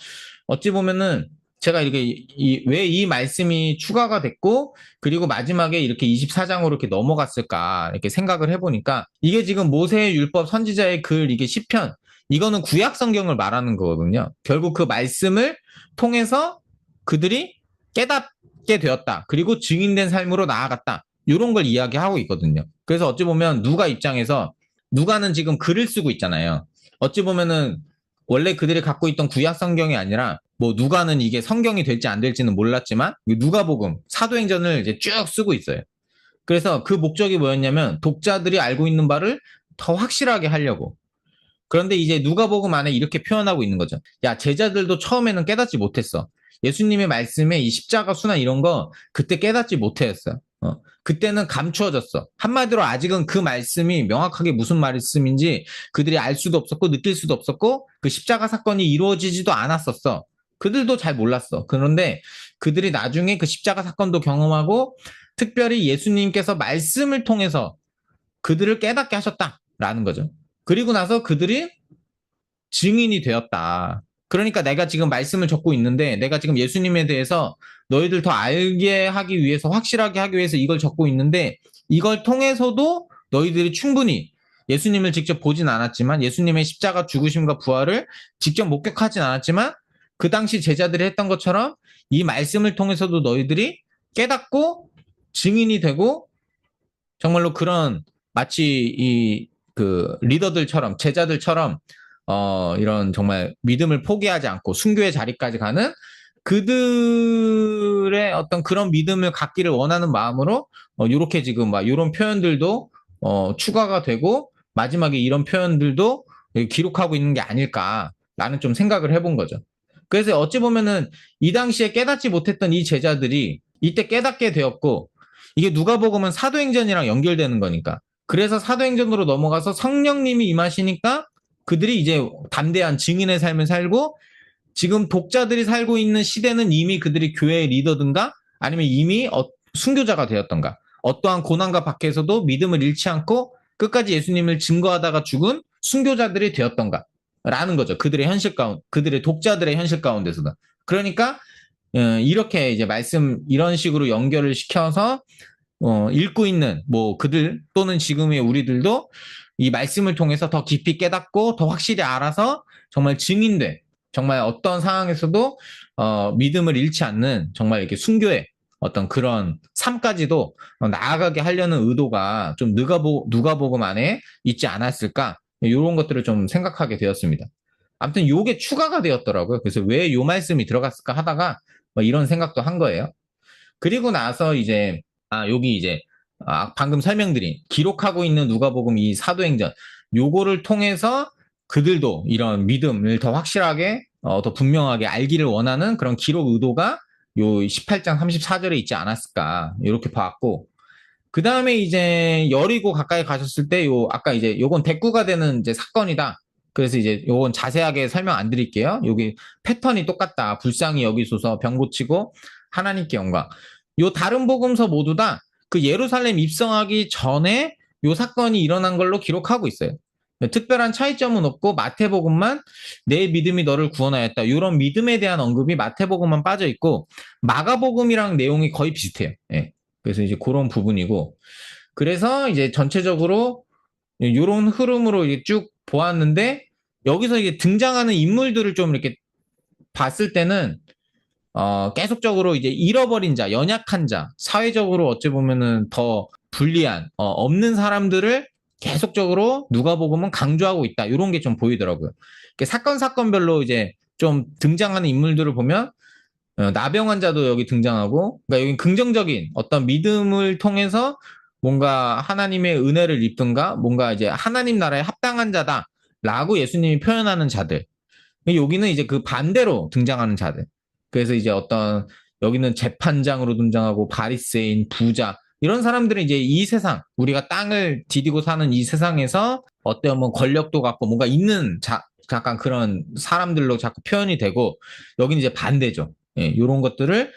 어찌 보면은 제가 이렇게 왜 이 말씀이 추가가 됐고 그리고 마지막에 이렇게 24장으로 이렇게 넘어갔을까 이렇게 생각을 해보니까 이게 지금 모세의 율법 선지자의 글 이게 시편 이거는 구약 성경을 말하는 거거든요. 결국 그 말씀을 통해서 그들이 깨닫게 되었다. 그리고 증인된 삶으로 나아갔다. 이런 걸 이야기하고 있거든요. 그래서 어찌 보면 누가는 지금 글을 쓰고 있잖아요. 어찌 보면은 원래 그들이 갖고 있던 구약 성경이 아니라 뭐 누가는 이게 성경이 될지 안 될지는 몰랐지만 누가복음, 사도행전을 이제 쭉 쓰고 있어요. 그래서 그 목적이 뭐였냐면 독자들이 알고 있는 바를 더 확실하게 하려고. 그런데 이제 누가복음 안에 이렇게 표현하고 있는 거죠. 야, 제자들도 처음에는 깨닫지 못했어. 예수님의 말씀에 이 십자가 순환 이런 거 그때 깨닫지 못했어요. 그때는 감추어졌어. 한마디로 아직은 그 말씀이 명확하게 무슨 말씀인지 그들이 알 수도 없었고 느낄 수도 없었고 그 십자가 사건이 이루어지지도 않았었어. 그들도 잘 몰랐어. 그런데 그들이 나중에 그 십자가 사건도 경험하고 특별히 예수님께서 말씀을 통해서 그들을 깨닫게 하셨다라는 거죠. 그리고 나서 그들이 증인이 되었다. 그러니까 내가 지금 말씀을 적고 있는데 내가 지금 예수님에 대해서 너희들 더 알게 하기 위해서 확실하게 하기 위해서 이걸 적고 있는데 이걸 통해서도 너희들이 충분히 예수님을 직접 보진 않았지만 예수님의 십자가 죽으심과 부활을 직접 목격하진 않았지만 그 당시 제자들이 했던 것처럼 이 말씀을 통해서도 너희들이 깨닫고 증인이 되고 정말로 그런 마치 이 그 리더들처럼 제자들처럼 이런 정말 믿음을 포기하지 않고 순교의 자리까지 가는 그들의 어떤 그런 믿음을 갖기를 원하는 마음으로 이렇게 지금 막 이런 표현들도 추가가 되고 마지막에 이런 표현들도 기록하고 있는 게 아닐까라는 좀 생각을 해본 거죠. 그래서 어찌 보면은 이 당시에 깨닫지 못했던 이 제자들이 이때 깨닫게 되었고 이게 누가복음은 사도행전이랑 연결되는 거니까 그래서 사도행전으로 넘어가서 성령님이 임하시니까 그들이 이제 담대한 증인의 삶을 살고 지금 독자들이 살고 있는 시대는 이미 그들이 교회의 리더든가 아니면 이미 순교자가 되었던가 어떠한 고난과 밖에서도 믿음을 잃지 않고 끝까지 예수님을 증거하다가 죽은 순교자들이 되었던가 라는 거죠. 그들의 현실 가운데, 그들의 독자들의 현실 가운데서도. 그러니까 이렇게 이제 말씀 이런 식으로 연결을 시켜서 읽고 있는 뭐 그들 또는 지금의 우리들도 이 말씀을 통해서 더 깊이 깨닫고 더 확실히 알아서 정말 증인돼 정말 어떤 상황에서도 믿음을 잃지 않는 정말 이렇게 순교의 어떤 그런 삶까지도 나아가게 하려는 의도가 좀 누가복음 안에 있지 않았을까 이런 것들을 좀 생각하게 되었습니다. 아무튼 요게 추가가 되었더라고요. 그래서 왜 요 말씀이 들어갔을까 하다가 이런 생각도 한 거예요. 그리고 나서 이제 여기 이제 방금 설명드린 기록하고 있는 누가복음 이 사도행전 요거를 통해서 그들도 이런 믿음을 더 확실하게 더 분명하게 알기를 원하는 그런 기록 의도가 요 18장 34절에 있지 않았을까 이렇게 봤고 그 다음에 이제 여리고 가까이 가셨을 때 요 아까 이제 요건 대꾸가 되는 이제 사건이다. 그래서 이제 요건 자세하게 설명 안 드릴게요. 여기 패턴이 똑같다. 불쌍히 여기소서 병 고치고 하나님께 영광. 요 다른 복음서 모두 다 그 예루살렘 입성하기 전에 요 사건이 일어난 걸로 기록하고 있어요. 특별한 차이점은 없고 마태복음만 내 믿음이 너를 구원하였다. 이런 믿음에 대한 언급이 마태복음만 빠져 있고 마가복음이랑 내용이 거의 비슷해요. 예. 그래서 이제 그런 부분이고 그래서 이제 전체적으로 이런 흐름으로 이제 쭉 보았는데 여기서 이게 등장하는 인물들을 좀 이렇게 봤을 때는 계속적으로 이제 잃어버린 자, 연약한 자, 사회적으로 어찌 보면은 더 불리한, 없는 사람들을 계속적으로 누가복음은 강조하고 있다. 이런 게 좀 보이더라고요. 사건별로 이제 좀 등장하는 인물들을 보면, 나병 환자도 여기 등장하고, 그러니까 여기 긍정적인 어떤 믿음을 통해서 뭔가 하나님의 은혜를 입든가, 뭔가 이제 하나님 나라에 합당한 자다라고 예수님이 표현하는 자들. 여기는 이제 그 반대로 등장하는 자들. 그래서 이제 어떤 여기는 재판장으로 등장하고 바리새인, 부자 이런 사람들은 이제 이 세상 우리가 땅을 디디고 사는 이 세상에서 어떤 뭐 권력도 갖고 뭔가 있는 약간 그런 사람들로 자꾸 표현이 되고 여기는 이제 반대죠. 예, 이런 것들을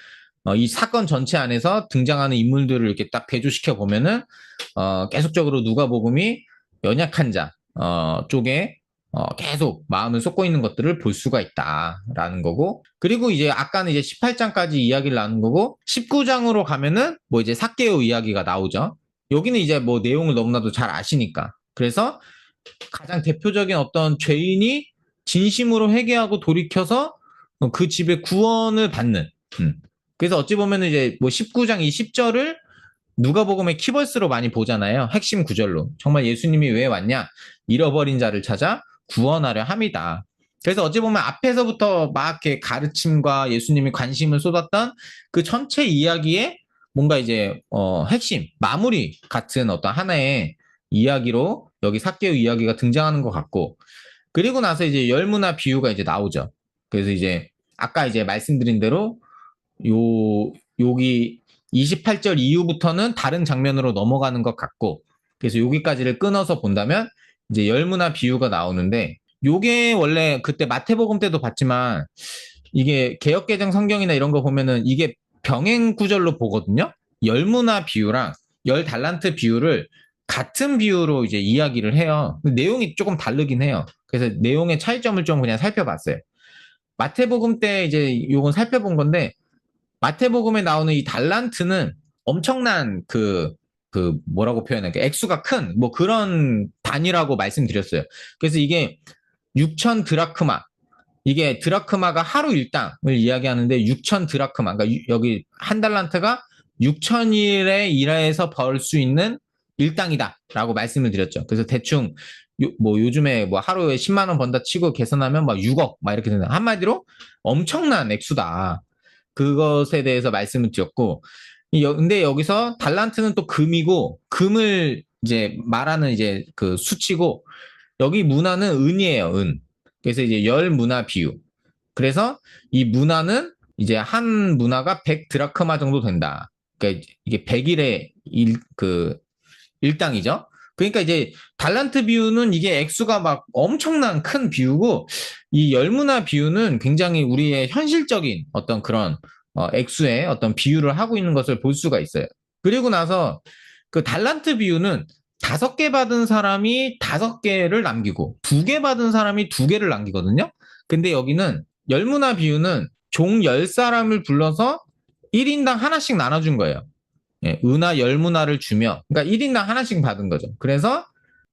이 사건 전체 안에서 등장하는 인물들을 이렇게 딱 대조시켜 보면은 계속적으로 누가복음이 연약한 자 쪽에 계속 마음을 쏟고 있는 것들을 볼 수가 있다라는 거고 그리고 이제 아까는 이제 18장까지 이야기를 나눈 거고 19장으로 가면은 뭐 이제 삭개오 이야기가 나오죠. 여기는 이제 뭐 내용을 너무나도 잘 아시니까 그래서 가장 대표적인 어떤 죄인이 진심으로 회개하고 돌이켜서 그 집에 구원을 받는 그래서 어찌 보면 이제 뭐 19장 이 10절을 누가복음의 키버스로 많이 보잖아요. 핵심 구절로 정말 예수님이 왜 왔냐 잃어버린 자를 찾아 구원하려 함이다. 그래서 어찌 보면 앞에서부터 막 이렇게 가르침과 예수님이 관심을 쏟았던 그 전체 이야기에 뭔가 이제 핵심 마무리 같은 어떤 하나의 이야기로 여기 삭개오 이야기가 등장하는 것 같고 그리고 나서 이제 열무나 비유가 이제 나오죠. 그래서 이제 아까 이제 말씀드린 대로 여기 28절 이후부터는 다른 장면으로 넘어가는 것 같고, 그래서 여기까지를 끊어서 본다면 이제 열무나 비유가 나오는데, 요게 원래 그때 마태복음 때도 봤지만 이게 개역개정 성경이나 이런 거 보면은 이게 병행 구절로 보거든요. 열무나 비유랑 열 달란트 비유를 같은 비유로 이제 이야기를 해요. 내용이 조금 다르긴 해요. 그래서 내용의 차이점을 좀 그냥 살펴봤어요. 마태복음 때 이제 요건 살펴본 건데, 마태복음에 나오는 이 달란트는 엄청난 뭐라고 표현할까? 액수가 큰, 뭐 그런 단위라고 말씀드렸어요. 그래서 이게 6천 드라크마, 이게 드라크마가 하루 일당을 이야기하는데 6천 드라크마, 그러니까 여기 한 달란트가 6천일에 일해서 벌 수 있는 일당이다라고 말씀을 드렸죠. 그래서 대충 뭐 요즘에 뭐 하루에 10만 원 번다 치고 계산하면 막 6억 막 이렇게 된다. 한마디로 엄청난 액수다. 그것에 대해서 말씀을 드렸고, 근데 여기서 달란트는 또 금이고, 금을 이제 말하는 이제 그 수치고, 여기 문화는 은이에요, 은. 그래서 이제 열 문화 비유. 그래서 이 문화는 이제 한 문화가 100 드라크마 정도 된다. 그러니까 이게 100일의 일당이죠. 그러니까 이제 달란트 비유는 이게 액수가 막 엄청난 큰 비유고, 이 열문화 비유는 굉장히 우리의 현실적인 어떤 그런 액수의 어떤 비유를 하고 있는 것을 볼 수가 있어요. 그리고 나서 그 달란트 비유는 5개 받은 사람이 5개를 남기고 2개 받은 사람이 2개를 남기거든요. 근데 여기는 열문화 비유는 종 10사람을 불러서 1인당 하나씩 나눠준 거예요. 예, 은하 열문화를 주며, 그러니까 1인당 하나씩 받은 거죠. 그래서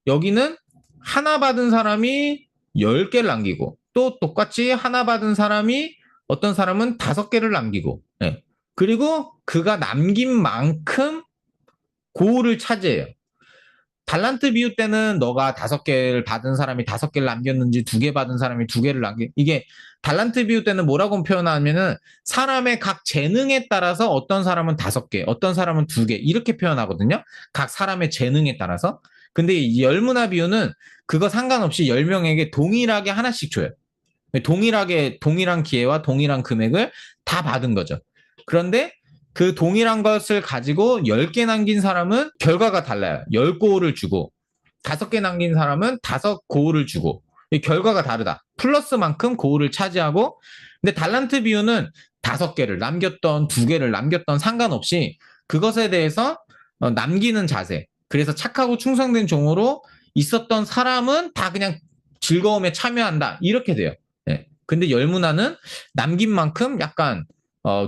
여기는 하나 받은 사람이 10개를 남기고, 또 똑같이 하나 받은 사람이 어떤 사람은 5개를 남기고, 예. 그리고 그가 남긴 만큼 고을을 차지해요. 달란트 비유 때는 너가 5개를 받은 사람이 5개를 남겼는지 2개 받은 사람이 2개를 이게 달란트 비유 때는 뭐라고 표현하면은 사람의 각 재능에 따라서 어떤 사람은 5개, 어떤 사람은 2개 이렇게 표현하거든요. 각 사람의 재능에 따라서. 근데 이 열문화 비유는 그거 상관없이 10명에게 동일하게 하나씩 줘요. 동일하게 동일한 기회와 동일한 금액을 다 받은 거죠. 그런데 그 동일한 것을 가지고 10개 남긴 사람은 결과가 달라요. 10고울을 주고 5개 남긴 사람은 5고울을 주고 결과가 다르다. 플러스만큼 고울을 차지하고, 근데 달란트 비유는 5개를 남겼던 2개를 남겼던 상관없이 그것에 대해서 남기는 자세. 그래서 착하고 충성된 종으로 있었던 사람은 다 그냥 즐거움에 참여한다. 이렇게 돼요. 네. 근데 열문화는 남긴 만큼 약간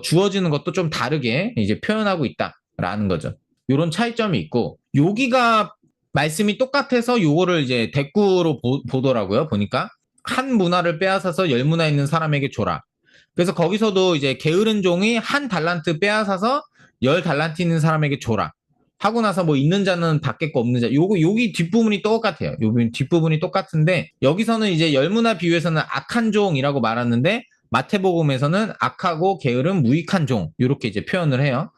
주어지는 것도 좀 다르게 이제 표현하고 있다라는 거죠. 이런 차이점이 있고, 여기가 말씀이 똑같아서 요거를 이제 대꾸로 보더라고요. 보니까 한 문화를 빼앗아서 열 문화 있는 사람에게 줘라. 그래서 거기서도 이제 게으른 종이 한 달란트 빼앗아서 10달란트 있는 사람에게 줘라. 하고 나서 뭐 있는 자는 받겠고 없는 자, 여기 뒷부분이 똑같아요. 여기 뒷부분이 똑같은데, 여기서는 이제 열문화 비유에서는 악한 종이라고 말하는데, 마태복음에서는 악하고 게으른 무익한 종, 이렇게 이제 표현을 해요.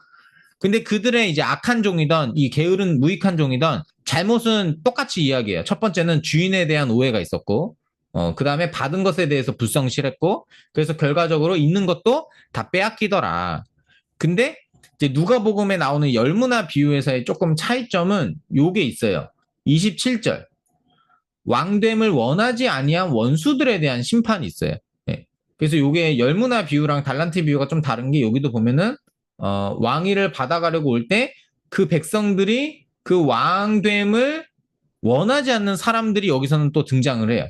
근데 그들의 이제 악한 종이던 이 게으른 무익한 종이던 잘못은 똑같이 이야기해요. 첫 번째는 주인에 대한 오해가 있었고, 그 다음에 받은 것에 대해서 불성실했고, 그래서 결과적으로 있는 것도 다 빼앗기더라. 근데 이제 누가복음에 나오는 열무나 비유에서의 조금 차이점은 요게 있어요. 27절. 왕됨을 원하지 아니한 원수들에 대한 심판이 있어요. 네. 그래서 요게 열무나 비유랑 달란트 비유가 좀 다른 게, 여기도 보면은 왕위를 받아가려고 올 때 그 백성들이 그 왕됨을 원하지 않는 사람들이 여기서는 또 등장을 해요.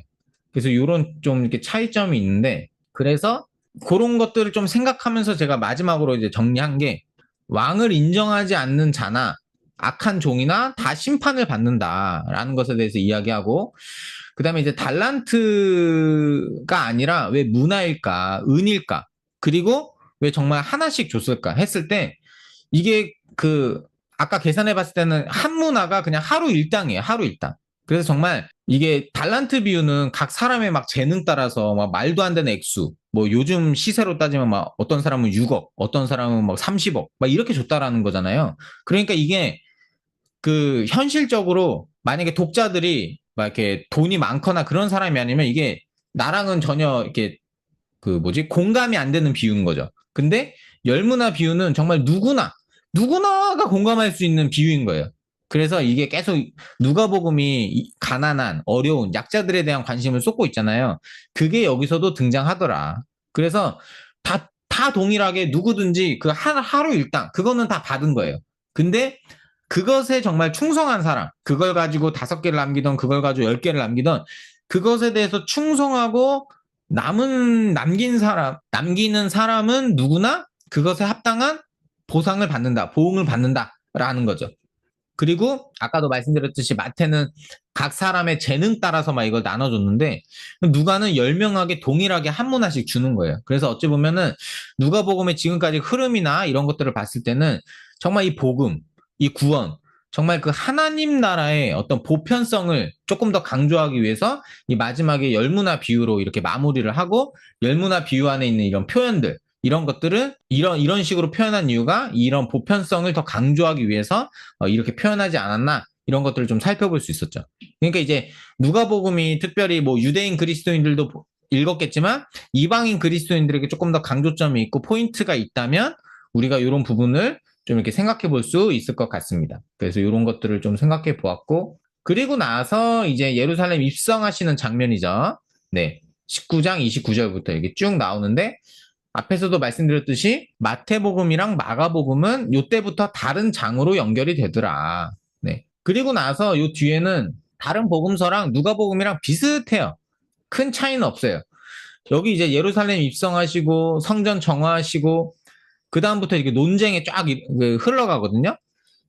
그래서 요런 좀 이렇게 차이점이 있는데, 그래서 그런 것들을 좀 생각하면서 제가 마지막으로 이제 정리한 게, 왕을 인정하지 않는 자나 악한 종이나 다 심판을 받는다라는 것에 대해서 이야기하고, 그 다음에 이제 달란트가 아니라 왜 문화일까, 은일까, 그리고 왜 정말 하나씩 줬을까 했을 때, 이게 아까 계산해 봤을 때는 한 문화가 그냥 하루 일당이에요. 하루 일당. 그래서 정말 이게 달란트 비유는 각 사람의 막 재능 따라서 막 말도 안 되는 액수, 뭐 요즘 시세로 따지면 막 어떤 사람은 6억, 어떤 사람은 막 30억, 막 이렇게 줬다라는 거잖아요. 그러니까 이게 현실적으로 만약에 독자들이 막 이렇게 돈이 많거나 그런 사람이 아니면 이게 나랑은 전혀 이렇게 공감이 안 되는 비유인 거죠. 근데 열무나 비유는 정말 누구나가 공감할 수 있는 비유인 거예요. 그래서 이게 계속 누가복음이 가난한, 어려운 약자들에 대한 관심을 쏟고 있잖아요. 그게 여기서도 등장하더라. 그래서 다 동일하게 누구든지 그 하루 일당, 그거는 다 받은 거예요. 근데 그것에 정말 충성한 사람, 그걸 가지고 5개를 남기던, 그걸 가지고 10개를 남기던, 그것에 대해서 충성하고 남기는 사람은 누구나 그것에 합당한 보상을 받는다, 보응을 받는다라는 거죠. 그리고 아까도 말씀드렸듯이 마태는 각 사람의 재능 따라서 막 이걸 나눠줬는데 누가는 열명하게 동일하게 한 문화씩 주는 거예요. 그래서 어찌 보면은 누가복음의 지금까지 흐름이나 이런 것들을 봤을 때는 정말 이 복음, 이 구원, 정말 그 하나님 나라의 어떤 보편성을 조금 더 강조하기 위해서 이 마지막에 열무나 비유로 이렇게 마무리를 하고 열무나 비유 안에 있는 이런 표현들, 이런 것들은 이런 식으로 표현한 이유가 이런 보편성을 더 강조하기 위해서 이렇게 표현하지 않았나, 이런 것들을 좀 살펴볼 수 있었죠. 그러니까 이제 누가복음이 특별히 뭐 유대인 그리스도인들도 읽었겠지만 이방인 그리스도인들에게 조금 더 강조점이 있고 포인트가 있다면 우리가 이런 부분을 좀 이렇게 생각해 볼 수 있을 것 같습니다. 그래서 이런 것들을 좀 생각해 보았고, 그리고 나서 이제 예루살렘 입성하시는 장면이죠. 네. 19장 29절부터 이게 쭉 나오는데, 앞에서도 말씀드렸듯이 마태복음이랑 마가복음은 이때부터 다른 장으로 연결이 되더라. 네. 그리고 나서 요 뒤에는 다른 복음서랑 누가복음이랑 비슷해요. 큰 차이는 없어요. 여기 이제 예루살렘 입성하시고 성전 정화하시고 그 다음부터 이렇게 논쟁에 쫙 흘러가거든요.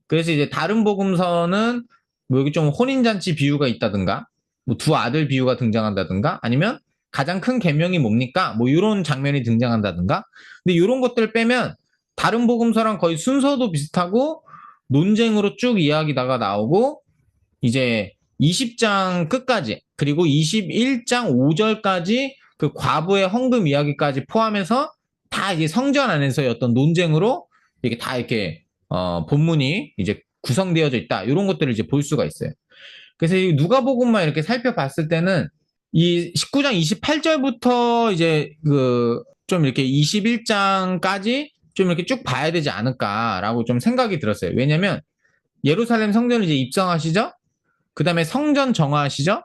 그래서 이제 다른 복음서는 뭐 여기 좀 혼인잔치 비유가 있다든가, 뭐 두 아들 비유가 등장한다든가, 아니면 가장 큰 계명이 뭡니까? 뭐 이런 장면이 등장한다든가. 근데 이런 것들 빼면 다른 복음서랑 거의 순서도 비슷하고 논쟁으로 쭉 이야기다가 나오고 이제 20장 끝까지 그리고 21장 5절까지 그 과부의 헌금 이야기까지 포함해서 다 이제 성전 안에서의 어떤 논쟁으로 이게 다 이렇게 본문이 이제 구성되어져 있다. 이런 것들을 이제 볼 수가 있어요. 그래서 이 누가복음만 이렇게 살펴봤을 때는 이 19장 28절부터 이제 그 좀 이렇게 21장까지 좀 이렇게 쭉 봐야 되지 않을까라고 좀 생각이 들었어요. 왜냐면 예루살렘 성전을 이제 입성하시죠? 그 다음에 성전 정화하시죠?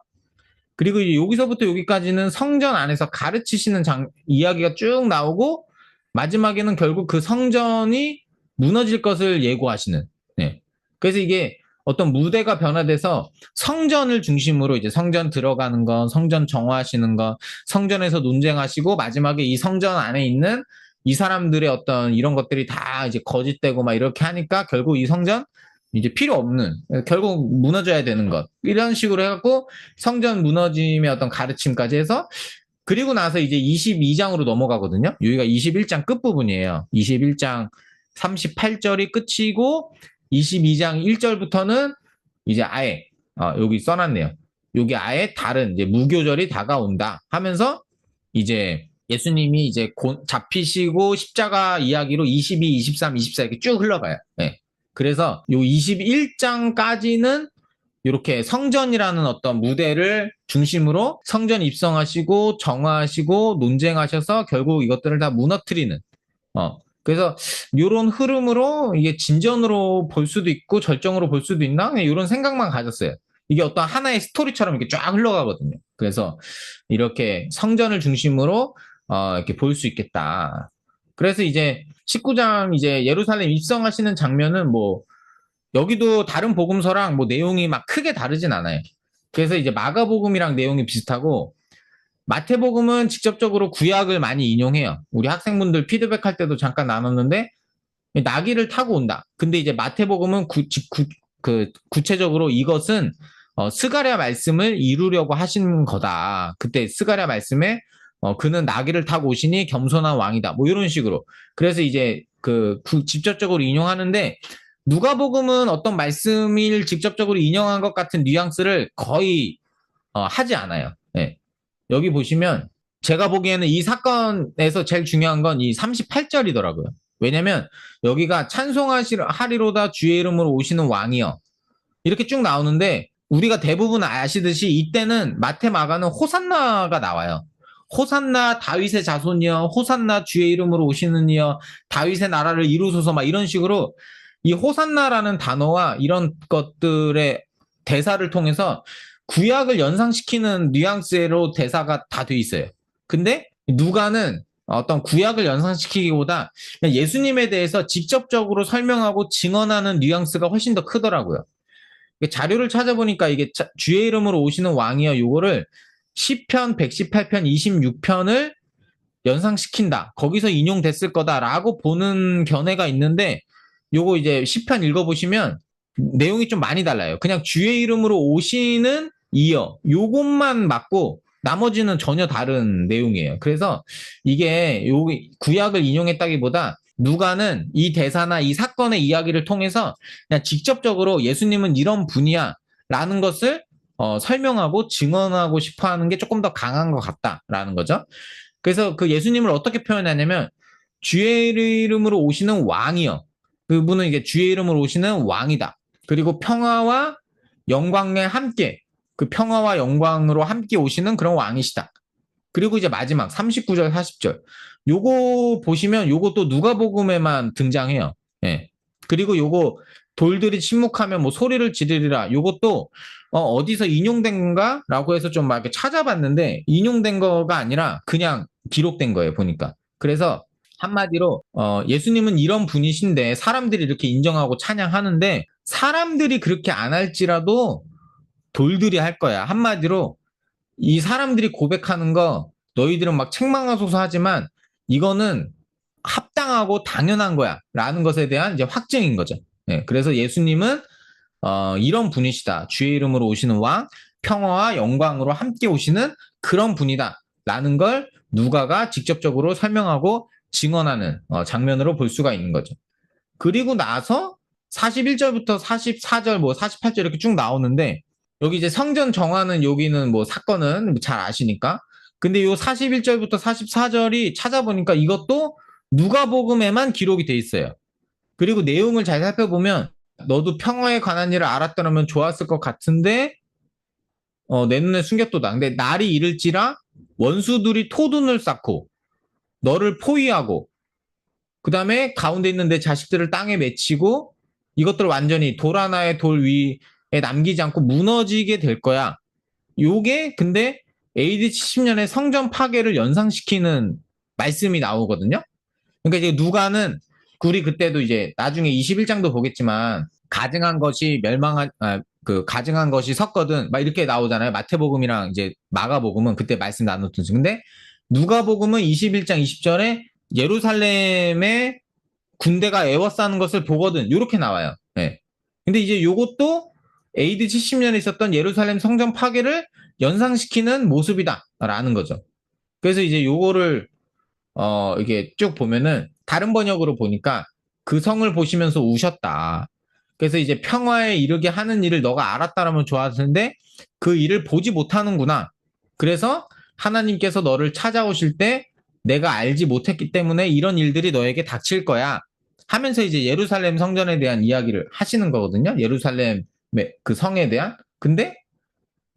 그리고 이제 여기서부터 여기까지는 성전 안에서 가르치시는 이야기가 쭉 나오고 마지막에는 결국 그 성전이 무너질 것을 예고하시는. 네. 그래서 이게 어떤 무대가 변화돼서 성전을 중심으로 이제 성전 들어가는 거, 성전 정화하시는 거, 성전에서 논쟁하시고 마지막에 이 성전 안에 있는 이 사람들의 어떤 이런 것들이 다 이제 거짓되고 막 이렇게 하니까 결국 이 성전 이제 필요 없는, 결국 무너져야 되는 것, 이런 식으로 해갖고 성전 무너짐의 어떤 가르침까지 해서, 그리고 나서 이제 22장으로 넘어가거든요. 여기가 21장 끝부분이에요. 21장 38절이 끝이고 22장 1절부터는 이제 아예 여기 써놨네요. 여기 아예 다른 이제 무교절이 다가온다 하면서 이제 예수님이 이제 잡히시고 십자가 이야기로 22, 23, 24 이렇게 쭉 흘러가요. 네. 그래서 요 21장까지는 이렇게 성전이라는 어떤 무대를 중심으로 성전 입성하시고 정화하시고 논쟁하셔서 결국 이것들을 다 무너뜨리는, 그래서 이런 흐름으로 이게 진전으로 볼 수도 있고 절정으로 볼 수도 있나? 그냥 이런 생각만 가졌어요. 이게 어떤 하나의 스토리처럼 이렇게 쫙 흘러가거든요. 그래서 이렇게 성전을 중심으로 이렇게 볼 수 있겠다. 그래서 이제 19장 이제 예루살렘 입성하시는 장면은 뭐 여기도 다른 복음서랑 뭐 내용이 막 크게 다르진 않아요. 그래서 이제 마가복음이랑 내용이 비슷하고 마태복음은 직접적으로 구약을 많이 인용해요. 우리 학생분들 피드백할 때도 잠깐 나눴는데 나귀를 타고 온다. 근데 이제 마태복음은 구체적으로 이것은 스가랴 말씀을 이루려고 하신 거다. 그때 스가랴 말씀에 그는 나귀를 타고 오시니 겸손한 왕이다. 뭐 이런 식으로. 그래서 이제 직접적으로 인용하는데 누가복음은 어떤 말씀을 직접적으로 인용한 것 같은 뉘앙스를 거의 하지 않아요. 네. 여기 보시면 제가 보기에는 이 사건에서 제일 중요한 건 이 38절이더라고요. 왜냐면 여기가 찬송하리로다 주의 이름으로 오시는 왕이요. 이렇게 쭉 나오는데 우리가 대부분 아시듯이 이때는 마태 마가는 호산나가 나와요. 호산나 다윗의 자손이여, 호산나 주의 이름으로 오시는 이여, 다윗의 나라를 이루소서, 막 이런 식으로 이 호산나라는 단어와 이런 것들의 대사를 통해서 구약을 연상시키는 뉘앙스로 대사가 다 돼 있어요. 근데 누가는 어떤 구약을 연상시키기보다 예수님에 대해서 직접적으로 설명하고 증언하는 뉘앙스가 훨씬 더 크더라고요. 자료를 찾아보니까 이게 주의 이름으로 오시는 왕이여, 요거를 시편 118편 26편을 연상시킨다, 거기서 인용됐을 거다라고 보는 견해가 있는데, 요거 이제 시편 읽어보시면 내용이 좀 많이 달라요. 그냥 주의 이름으로 오시는 이여, 요것만 맞고 나머지는 전혀 다른 내용이에요. 그래서 이게 요 구약을 인용했다기보다 누가는 이 대사나 이 사건의 이야기를 통해서 그냥 직접적으로 예수님은 이런 분이야 라는 것을 설명하고 증언하고 싶어 하는 게 조금 더 강한 것 같다라는 거죠. 그래서 그 예수님을 어떻게 표현하냐면 주의 이름으로 오시는 왕이요. 그분은 이게 주의 이름으로 오시는 왕이다. 그리고 평화와 영광에 함께, 그 평화와 영광으로 함께 오시는 그런 왕이시다. 그리고 이제 마지막 39절 40절 요거 보시면 요거 또 누가복음에만 등장해요. 예. 그리고 요거 돌들이 침묵하면 뭐 소리를 지르리라, 요것도 어디서 인용된 건가라고 해서 좀 막 이렇게 찾아봤는데 인용된 거가 아니라 그냥 기록된 거예요, 보니까. 그래서 한마디로 예수님은 이런 분이신데 사람들이 이렇게 인정하고 찬양하는데 사람들이 그렇게 안 할지라도 돌들이 할 거야. 한마디로 이 사람들이 고백하는 거 너희들은 막 책망하소서 하지만 이거는 합당하고 당연한 거야 라는 것에 대한 이제 확증인 거죠. 예, 그래서 예수님은 이런 분이시다. 주의 이름으로 오시는 왕, 평화와 영광으로 함께 오시는 그런 분이다 라는 걸 누가가 직접적으로 설명하고 증언하는 장면으로 볼 수가 있는 거죠. 그리고 나서 41절부터 44절, 뭐 48절 이렇게 쭉 나오는데 여기 이제 성전 정하는 여기는 뭐 사건은 잘 아시니까. 근데 요 41절부터 44절이 찾아보니까 이것도 누가복음에만 기록이 돼 있어요. 그리고 내용을 잘 살펴보면 너도 평화에 관한 일을 알았더라면 좋았을 것 같은데 내 눈에 숨겼도다. 근데 날이 이를지라 원수들이 토둔을 쌓고 너를 포위하고 그 다음에 가운데 있는 내 자식들을 땅에 맺히고 이것들을 완전히 돌 하나의 돌 위에 남기지 않고 무너지게 될 거야. 요게 근데 AD 70년의 성전 파괴를 연상시키는 말씀이 나오거든요. 그러니까 이제 누가는 우리 그때도 이제 나중에 21장도 보겠지만 가증한 것이 가증한 것이 섰거든 막 이렇게 나오잖아요. 마태복음이랑 이제 마가복음은 그때 말씀 나눴던. 근데 누가복음은 21장 20절에 예루살렘의 군대가 애워싸는 것을 보거든 이렇게 나와요. 네. 근데 이제 요것도 AD 70년에 있었던 예루살렘 성전 파괴를 연상시키는 모습이다라는 거죠. 그래서 이제 요거를 이게 쭉 보면은 다른 번역으로 보니까 그 성을 보시면서 우셨다. 그래서 이제 평화에 이르게 하는 일을 너가 알았다라면 좋았을 텐데 그 일을 보지 못하는구나. 그래서 하나님께서 너를 찾아오실 때 내가 알지 못했기 때문에 이런 일들이 너에게 닥칠 거야. 하면서 이제 예루살렘 성전에 대한 이야기를 하시는 거거든요. 예루살렘의 그 성에 대한. 근데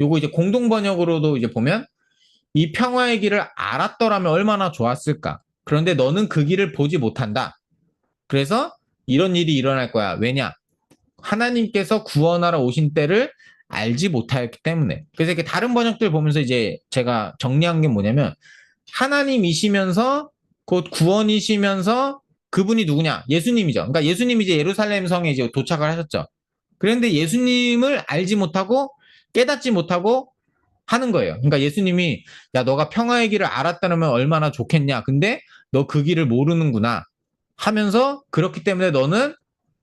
요거 이제 공동 번역으로도 이제 보면 이 평화의 길을 알았더라면 얼마나 좋았을까. 그런데 너는 그 길을 보지 못한다. 그래서 이런 일이 일어날 거야. 왜냐? 하나님께서 구원하러 오신 때를 알지 못하였기 때문에. 그래서 이렇게 다른 번역들 보면서 이제 제가 정리한 게 뭐냐면 하나님이시면서 곧 구원이시면서 그분이 누구냐? 예수님이죠. 그러니까 예수님이 이제 예루살렘 성에 이제 도착을 하셨죠. 그런데 예수님을 알지 못하고 깨닫지 못하고 하는 거예요. 그러니까 예수님이 야 너가 평화의 길을 알았다면 얼마나 좋겠냐. 근데 너 그 길을 모르는구나 하면서 그렇기 때문에 너는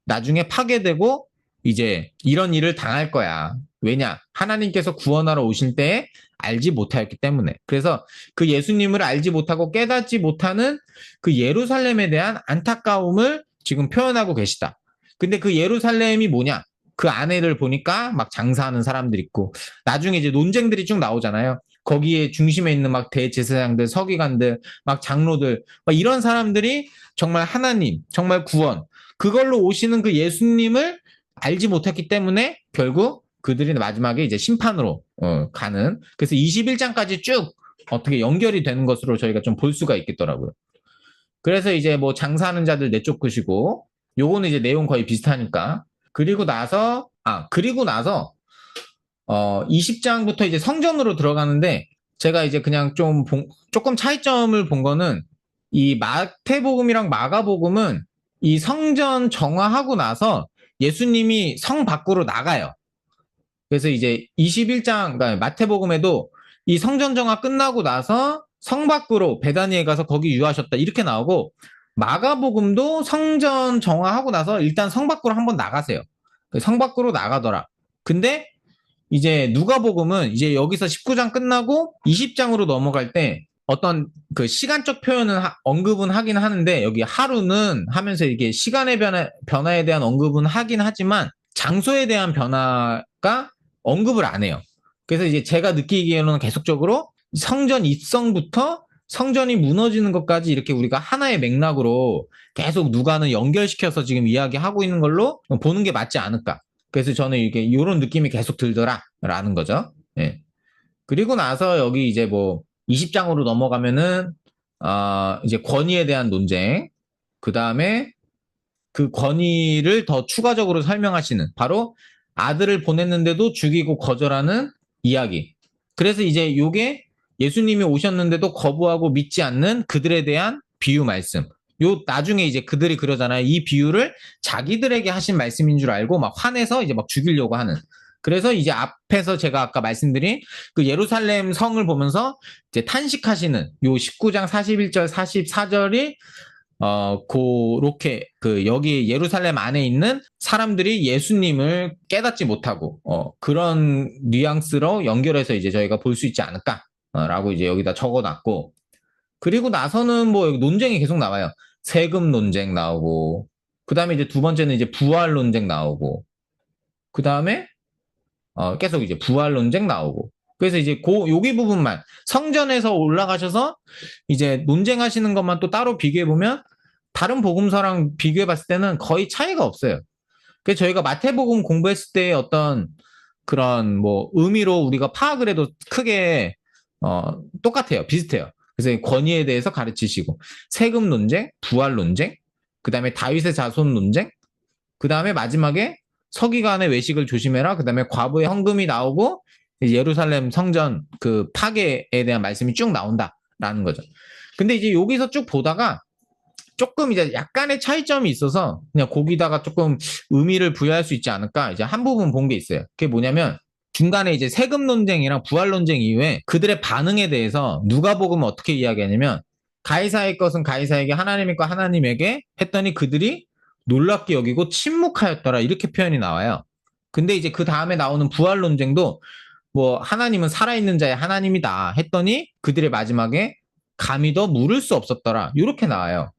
나중에 파괴되고 이제 이런 일을 당할 거야. 왜냐? 하나님께서 구원하러 오실 때 알지 못하였기 때문에. 그래서 그 예수님을 알지 못하고 깨닫지 못하는 그 예루살렘에 대한 안타까움을 지금 표현하고 계시다. 근데 그 예루살렘이 뭐냐? 그 안에를 보니까 막 장사하는 사람들 있고 나중에 이제 논쟁들이 쭉 나오잖아요. 거기에 중심에 있는 막 대제사장들, 서기관들, 막 장로들, 막 이런 사람들이 정말 하나님, 정말 구원, 그걸로 오시는 그 예수님을 알지 못했기 때문에 결국 그들이 마지막에 이제 심판으로 가는. 그래서 21장까지 쭉 어떻게 연결이 되는 것으로 저희가 좀 볼 수가 있겠더라고요. 그래서 이제 뭐 장사하는 자들 내쫓으시고 요거는 이제 내용 거의 비슷하니까 그리고 나서 20장부터 이제 성전으로 들어가는데 제가 이제 그냥 조금 차이점을 본 거는 이 마태복음이랑 마가복음은 이 성전 정화하고 나서 예수님이 성 밖으로 나가요. 그래서 이제 21장, 그러니까 마태복음에도 이 성전 정화 끝나고 나서 성 밖으로 베다니에 가서 거기 유하셨다 이렇게 나오고 마가복음도 성전 정화하고 나서 일단 성 밖으로 한번 나가세요. 성 밖으로 나가더라. 근데 이제 누가복음은 이제 여기서 19장 끝나고 20장으로 넘어갈 때 어떤 그 시간적 표현은 언급은 하긴 하는데 여기 하루는 하면서 이게 시간의 변화에 대한 언급은 하긴 하지만 장소에 대한 변화가 언급을 안 해요. 그래서 이제 제가 느끼기에는 계속적으로 성전 입성부터 성전이 무너지는 것까지 이렇게 우리가 하나의 맥락으로 계속 누가는 연결시켜서 지금 이야기하고 있는 걸로 보는 게 맞지 않을까. 그래서 저는 이게 이런 느낌이 계속 들더라라는 거죠. 예. 그리고 나서 여기 이제 뭐 20장으로 넘어가면은 이제 권위에 대한 논쟁, 그 다음에 그 권위를 더 추가적으로 설명하시는 바로 아들을 보냈는데도 죽이고 거절하는 이야기. 그래서 이제 요게 예수님이 오셨는데도 거부하고 믿지 않는 그들에 대한 비유 말씀. 요 나중에 이제 그들이 그러잖아요. 이 비유를 자기들에게 하신 말씀인 줄 알고 막 화내서 이제 막 죽이려고 하는. 그래서 이제 앞에서 제가 아까 말씀드린 그 예루살렘 성을 보면서 이제 탄식하시는 요 19장 41절 44절이 그렇게 여기 예루살렘 안에 있는 사람들이 예수님을 깨닫지 못하고 그런 뉘앙스로 연결해서 이제 저희가 볼 수 있지 않을까라고 이제 여기다 적어놨고 그리고 나서는 뭐 논쟁이 계속 나와요. 세금 논쟁 나오고 그 다음에 이제 두 번째는 이제 부활 논쟁 나오고 그 다음에 계속 이제 부활 논쟁 나오고 그래서 이제 여기 부분만 성전에서 올라가셔서 이제 논쟁하시는 것만 또 따로 비교해 보면 다른 복음서랑 비교해 봤을 때는 거의 차이가 없어요. 그래서 저희가 마태복음 공부했을 때 어떤 그런 뭐 의미로 우리가 파악을 해도 크게 똑같아요. 비슷해요. 그래서 권위에 대해서 가르치시고 세금 논쟁, 부활 논쟁, 그 다음에 다윗의 자손 논쟁, 그 다음에 마지막에 서기관의 외식을 조심해라. 그 다음에 과부의 헌금이 나오고 예루살렘 성전 그 파괴에 대한 말씀이 쭉 나온다라는 거죠. 근데 이제 여기서 쭉 보다가 조금 이제 약간의 차이점이 있어서 그냥 거기다가 조금 의미를 부여할 수 있지 않을까 이제 한 부분 본 게 있어요. 그게 뭐냐면 중간에 이제 세금 논쟁이랑 부활 논쟁 이후에 그들의 반응에 대해서 누가복음은 어떻게 이야기하냐면 가이사의 것은 가이사에게 하나님의 것 하나님에게 했더니 그들이 놀랍게 여기고 침묵하였더라 이렇게 표현이 나와요. 근데 이제 그 다음에 나오는 부활 논쟁도 뭐 하나님은 살아있는 자의 하나님이다 했더니 그들의 마지막에 감히 더 물을 수 없었더라 이렇게 나와요.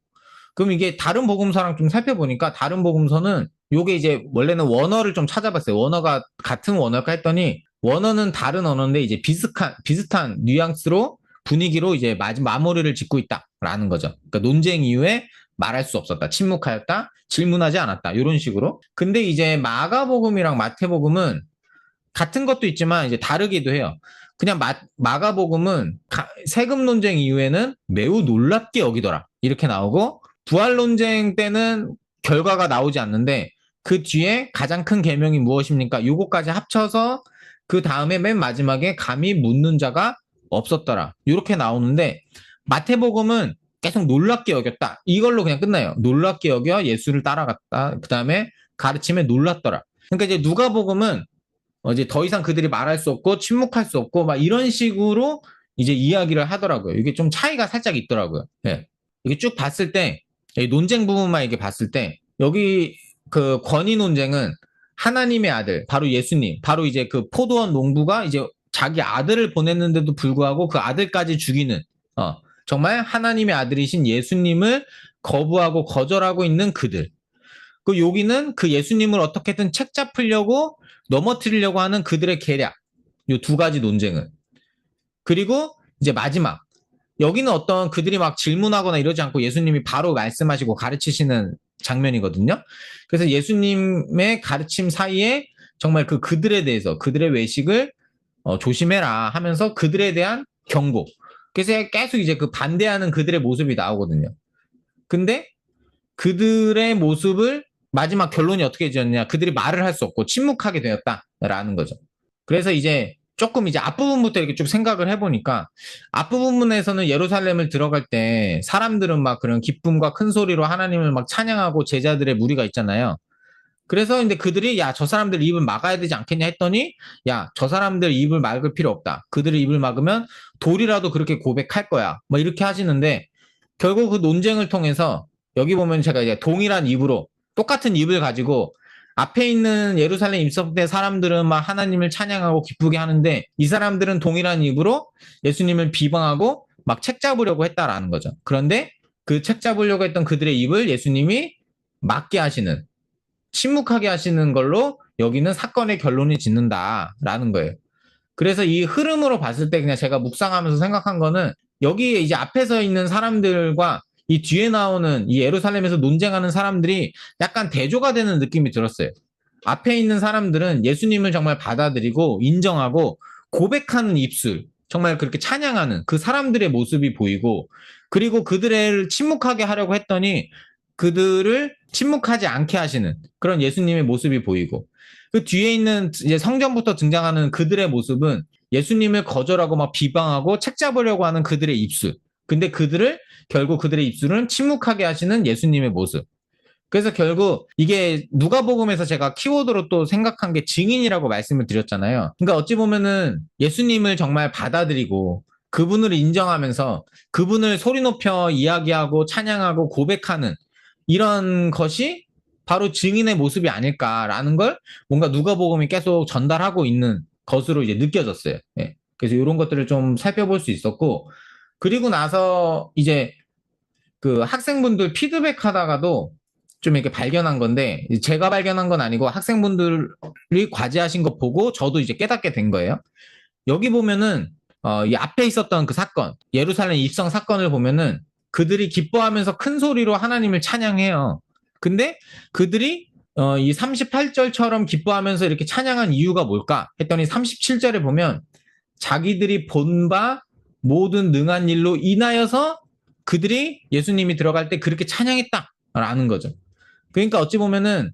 그럼 이게 다른 복음서랑 좀 살펴보니까 다른 복음서는 요게 이제 원래는 원어를 좀 찾아봤어요. 원어가 같은 원어일까 했더니 원어는 다른 언어인데 이제 비슷한 뉘앙스로 분위기로 이제 마무리를 짓고 있다라는 거죠. 그러니까 논쟁 이후에 말할 수 없었다, 침묵하였다, 질문하지 않았다 이런 식으로. 근데 이제 마가복음이랑 마태복음은 같은 것도 있지만 이제 다르기도 해요. 그냥 마가복음은 세금 논쟁 이후에는 매우 놀랍게 여기더라 이렇게 나오고 부활 논쟁 때는 결과가 나오지 않는데 그 뒤에 가장 큰 계명이 무엇입니까? 요거까지 합쳐서 그 다음에 맨 마지막에 감히 묻는 자가 없었더라. 이렇게 나오는데 마태복음은 계속 놀랍게 여겼다. 이걸로 그냥 끝나요. 놀랍게 여겨 예수를 따라갔다. 그 다음에 가르침에 놀랐더라. 그러니까 이제 누가복음은 이제 더 이상 그들이 말할 수 없고 침묵할 수 없고 막 이런 식으로 이제 이야기를 하더라고요. 이게 좀 차이가 살짝 있더라고요. 예. 이게 쭉 봤을 때 논쟁 부분만 이렇게 봤을 때 여기 그 권위 논쟁은 하나님의 아들 바로 예수님 바로 이제 그 포도원 농부가 이제 자기 아들을 보냈는데도 불구하고 그 아들까지 죽이는 정말 하나님의 아들이신 예수님을 거부하고 거절하고 있는 그들. 그 여기는 그 예수님을 어떻게든 책 잡으려고 넘어뜨리려고 하는 그들의 계략. 요 두 가지 논쟁은. 그리고 이제 마지막. 여기는 어떤 그들이 막 질문하거나 이러지 않고 예수님이 바로 말씀하시고 가르치시는 장면이거든요. 그래서 예수님의 가르침 사이에 정말 그들에 대해서 그들의 외식을 조심해라 하면서 그들에 대한 경고. 그래서 계속 이제 그 반대하는 그들의 모습이 나오거든요. 근데 그들의 모습을 마지막 결론이 어떻게 지었냐? 그들이 말을 할 수 없고 침묵하게 되었다라는 거죠. 그래서 이제 조금 이제 앞부분부터 이렇게 쭉 생각을 해보니까 앞부분에서는 예루살렘을 들어갈 때 사람들은 막 그런 기쁨과 큰 소리로 하나님을 막 찬양하고 제자들의 무리가 있잖아요. 그래서 근데 그들이 야, 저 사람들 입을 막아야 되지 않겠냐 했더니 야, 저 사람들 입을 막을 필요 없다. 그들의 입을 막으면 돌이라도 그렇게 고백할 거야. 뭐 이렇게 하시는데 결국 그 논쟁을 통해서 여기 보면 제가 이제 동일한 입으로 똑같은 입을 가지고 앞에 있는 예루살렘 입성대 사람들은 막 하나님을 찬양하고 기쁘게 하는데 이 사람들은 동일한 입으로 예수님을 비방하고 막 책 잡으려고 했다라는 거죠. 그런데 그 책 잡으려고 했던 그들의 입을 예수님이 막게 하시는 침묵하게 하시는 걸로 여기는 사건의 결론이 짓는다라는 거예요. 그래서 이 흐름으로 봤을 때 그냥 제가 묵상하면서 생각한 거는 여기에 이제 앞에 서 있는 사람들과 이 뒤에 나오는 이 예루살렘에서 논쟁하는 사람들이 약간 대조가 되는 느낌이 들었어요. 앞에 있는 사람들은 예수님을 정말 받아들이고 인정하고 고백하는 입술, 정말 그렇게 찬양하는 그 사람들의 모습이 보이고 그리고 그들을 침묵하게 하려고 했더니 그들을 침묵하지 않게 하시는 그런 예수님의 모습이 보이고 그 뒤에 있는 이제 성전부터 등장하는 그들의 모습은 예수님을 거절하고 막 비방하고 책 잡으려고 하는 그들의 입술. 근데 그들을 결국 그들의 입술은 침묵하게 하시는 예수님의 모습. 그래서 결국 이게 누가복음에서 제가 키워드로 또 생각한 게 증인이라고 말씀을 드렸잖아요. 그러니까 어찌 보면은 예수님을 정말 받아들이고 그분을 인정하면서 그분을 소리 높여 이야기하고 찬양하고 고백하는 이런 것이 바로 증인의 모습이 아닐까라는 걸 뭔가 누가복음이 계속 전달하고 있는 것으로 이제 느껴졌어요. 예. 그래서 이런 것들을 좀 살펴볼 수 있었고 그리고 나서 이제 그 학생분들 피드백 하다가도 좀 이렇게 발견한 건데 제가 발견한 건 아니고 학생분들이 과제하신 거 보고 저도 이제 깨닫게 된 거예요. 여기 보면은 이 앞에 있었던 그 사건, 예루살렘 입성 사건을 보면은 그들이 기뻐하면서 큰 소리로 하나님을 찬양해요. 근데 그들이 이 38절처럼 기뻐하면서 이렇게 찬양한 이유가 뭘까 했더니 37절에 보면 자기들이 본 바 모든 능한 일로 인하여서 그들이 예수님이 들어갈 때 그렇게 찬양했다라는 거죠. 그러니까 어찌 보면은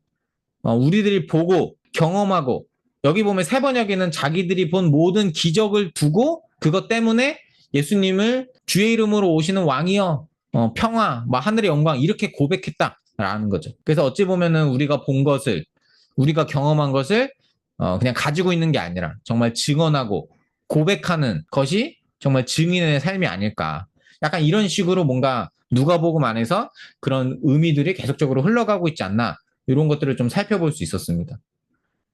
우리들이 보고 경험하고 여기 보면 세 번역에는 자기들이 본 모든 기적을 두고 그것 때문에 예수님을 주의 이름으로 오시는 왕이여 평화 뭐 하늘의 영광 이렇게 고백했다라는 거죠. 그래서 어찌 보면은 우리가 본 것을 우리가 경험한 것을 그냥 가지고 있는 게 아니라 정말 증언하고 고백하는 것이 정말 증인의 삶이 아닐까. 약간 이런 식으로 뭔가 누가복음 안에서 그런 의미들이 계속적으로 흘러가고 있지 않나. 이런 것들을 좀 살펴볼 수 있었습니다.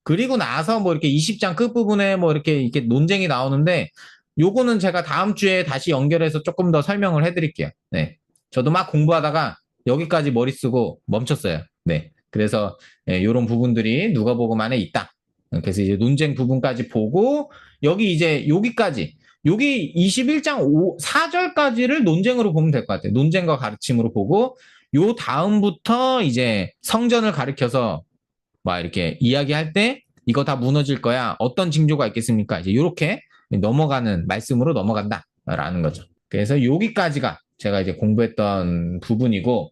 그리고 나서 뭐 이렇게 20장 끝부분에 뭐 이렇게 논쟁이 나오는데 요거는 제가 다음 주에 다시 연결해서 조금 더 설명을 해드릴게요. 네. 저도 막 공부하다가 여기까지 머리 쓰고 멈췄어요. 네. 그래서 이런 부분들이 누가복음 안에 있다. 그래서 이제 논쟁 부분까지 보고 여기 이제 여기까지 여기 21장 4절까지를 논쟁으로 보면 될 것 같아요. 논쟁과 가르침으로 보고 요 다음부터 이제 성전을 가리켜서 막 이렇게 이야기할 때 이거 다 무너질 거야. 어떤 징조가 있겠습니까? 이제 이렇게 넘어가는 말씀으로 넘어간다라는 거죠. 그래서 여기까지가 제가 이제 공부했던 부분이고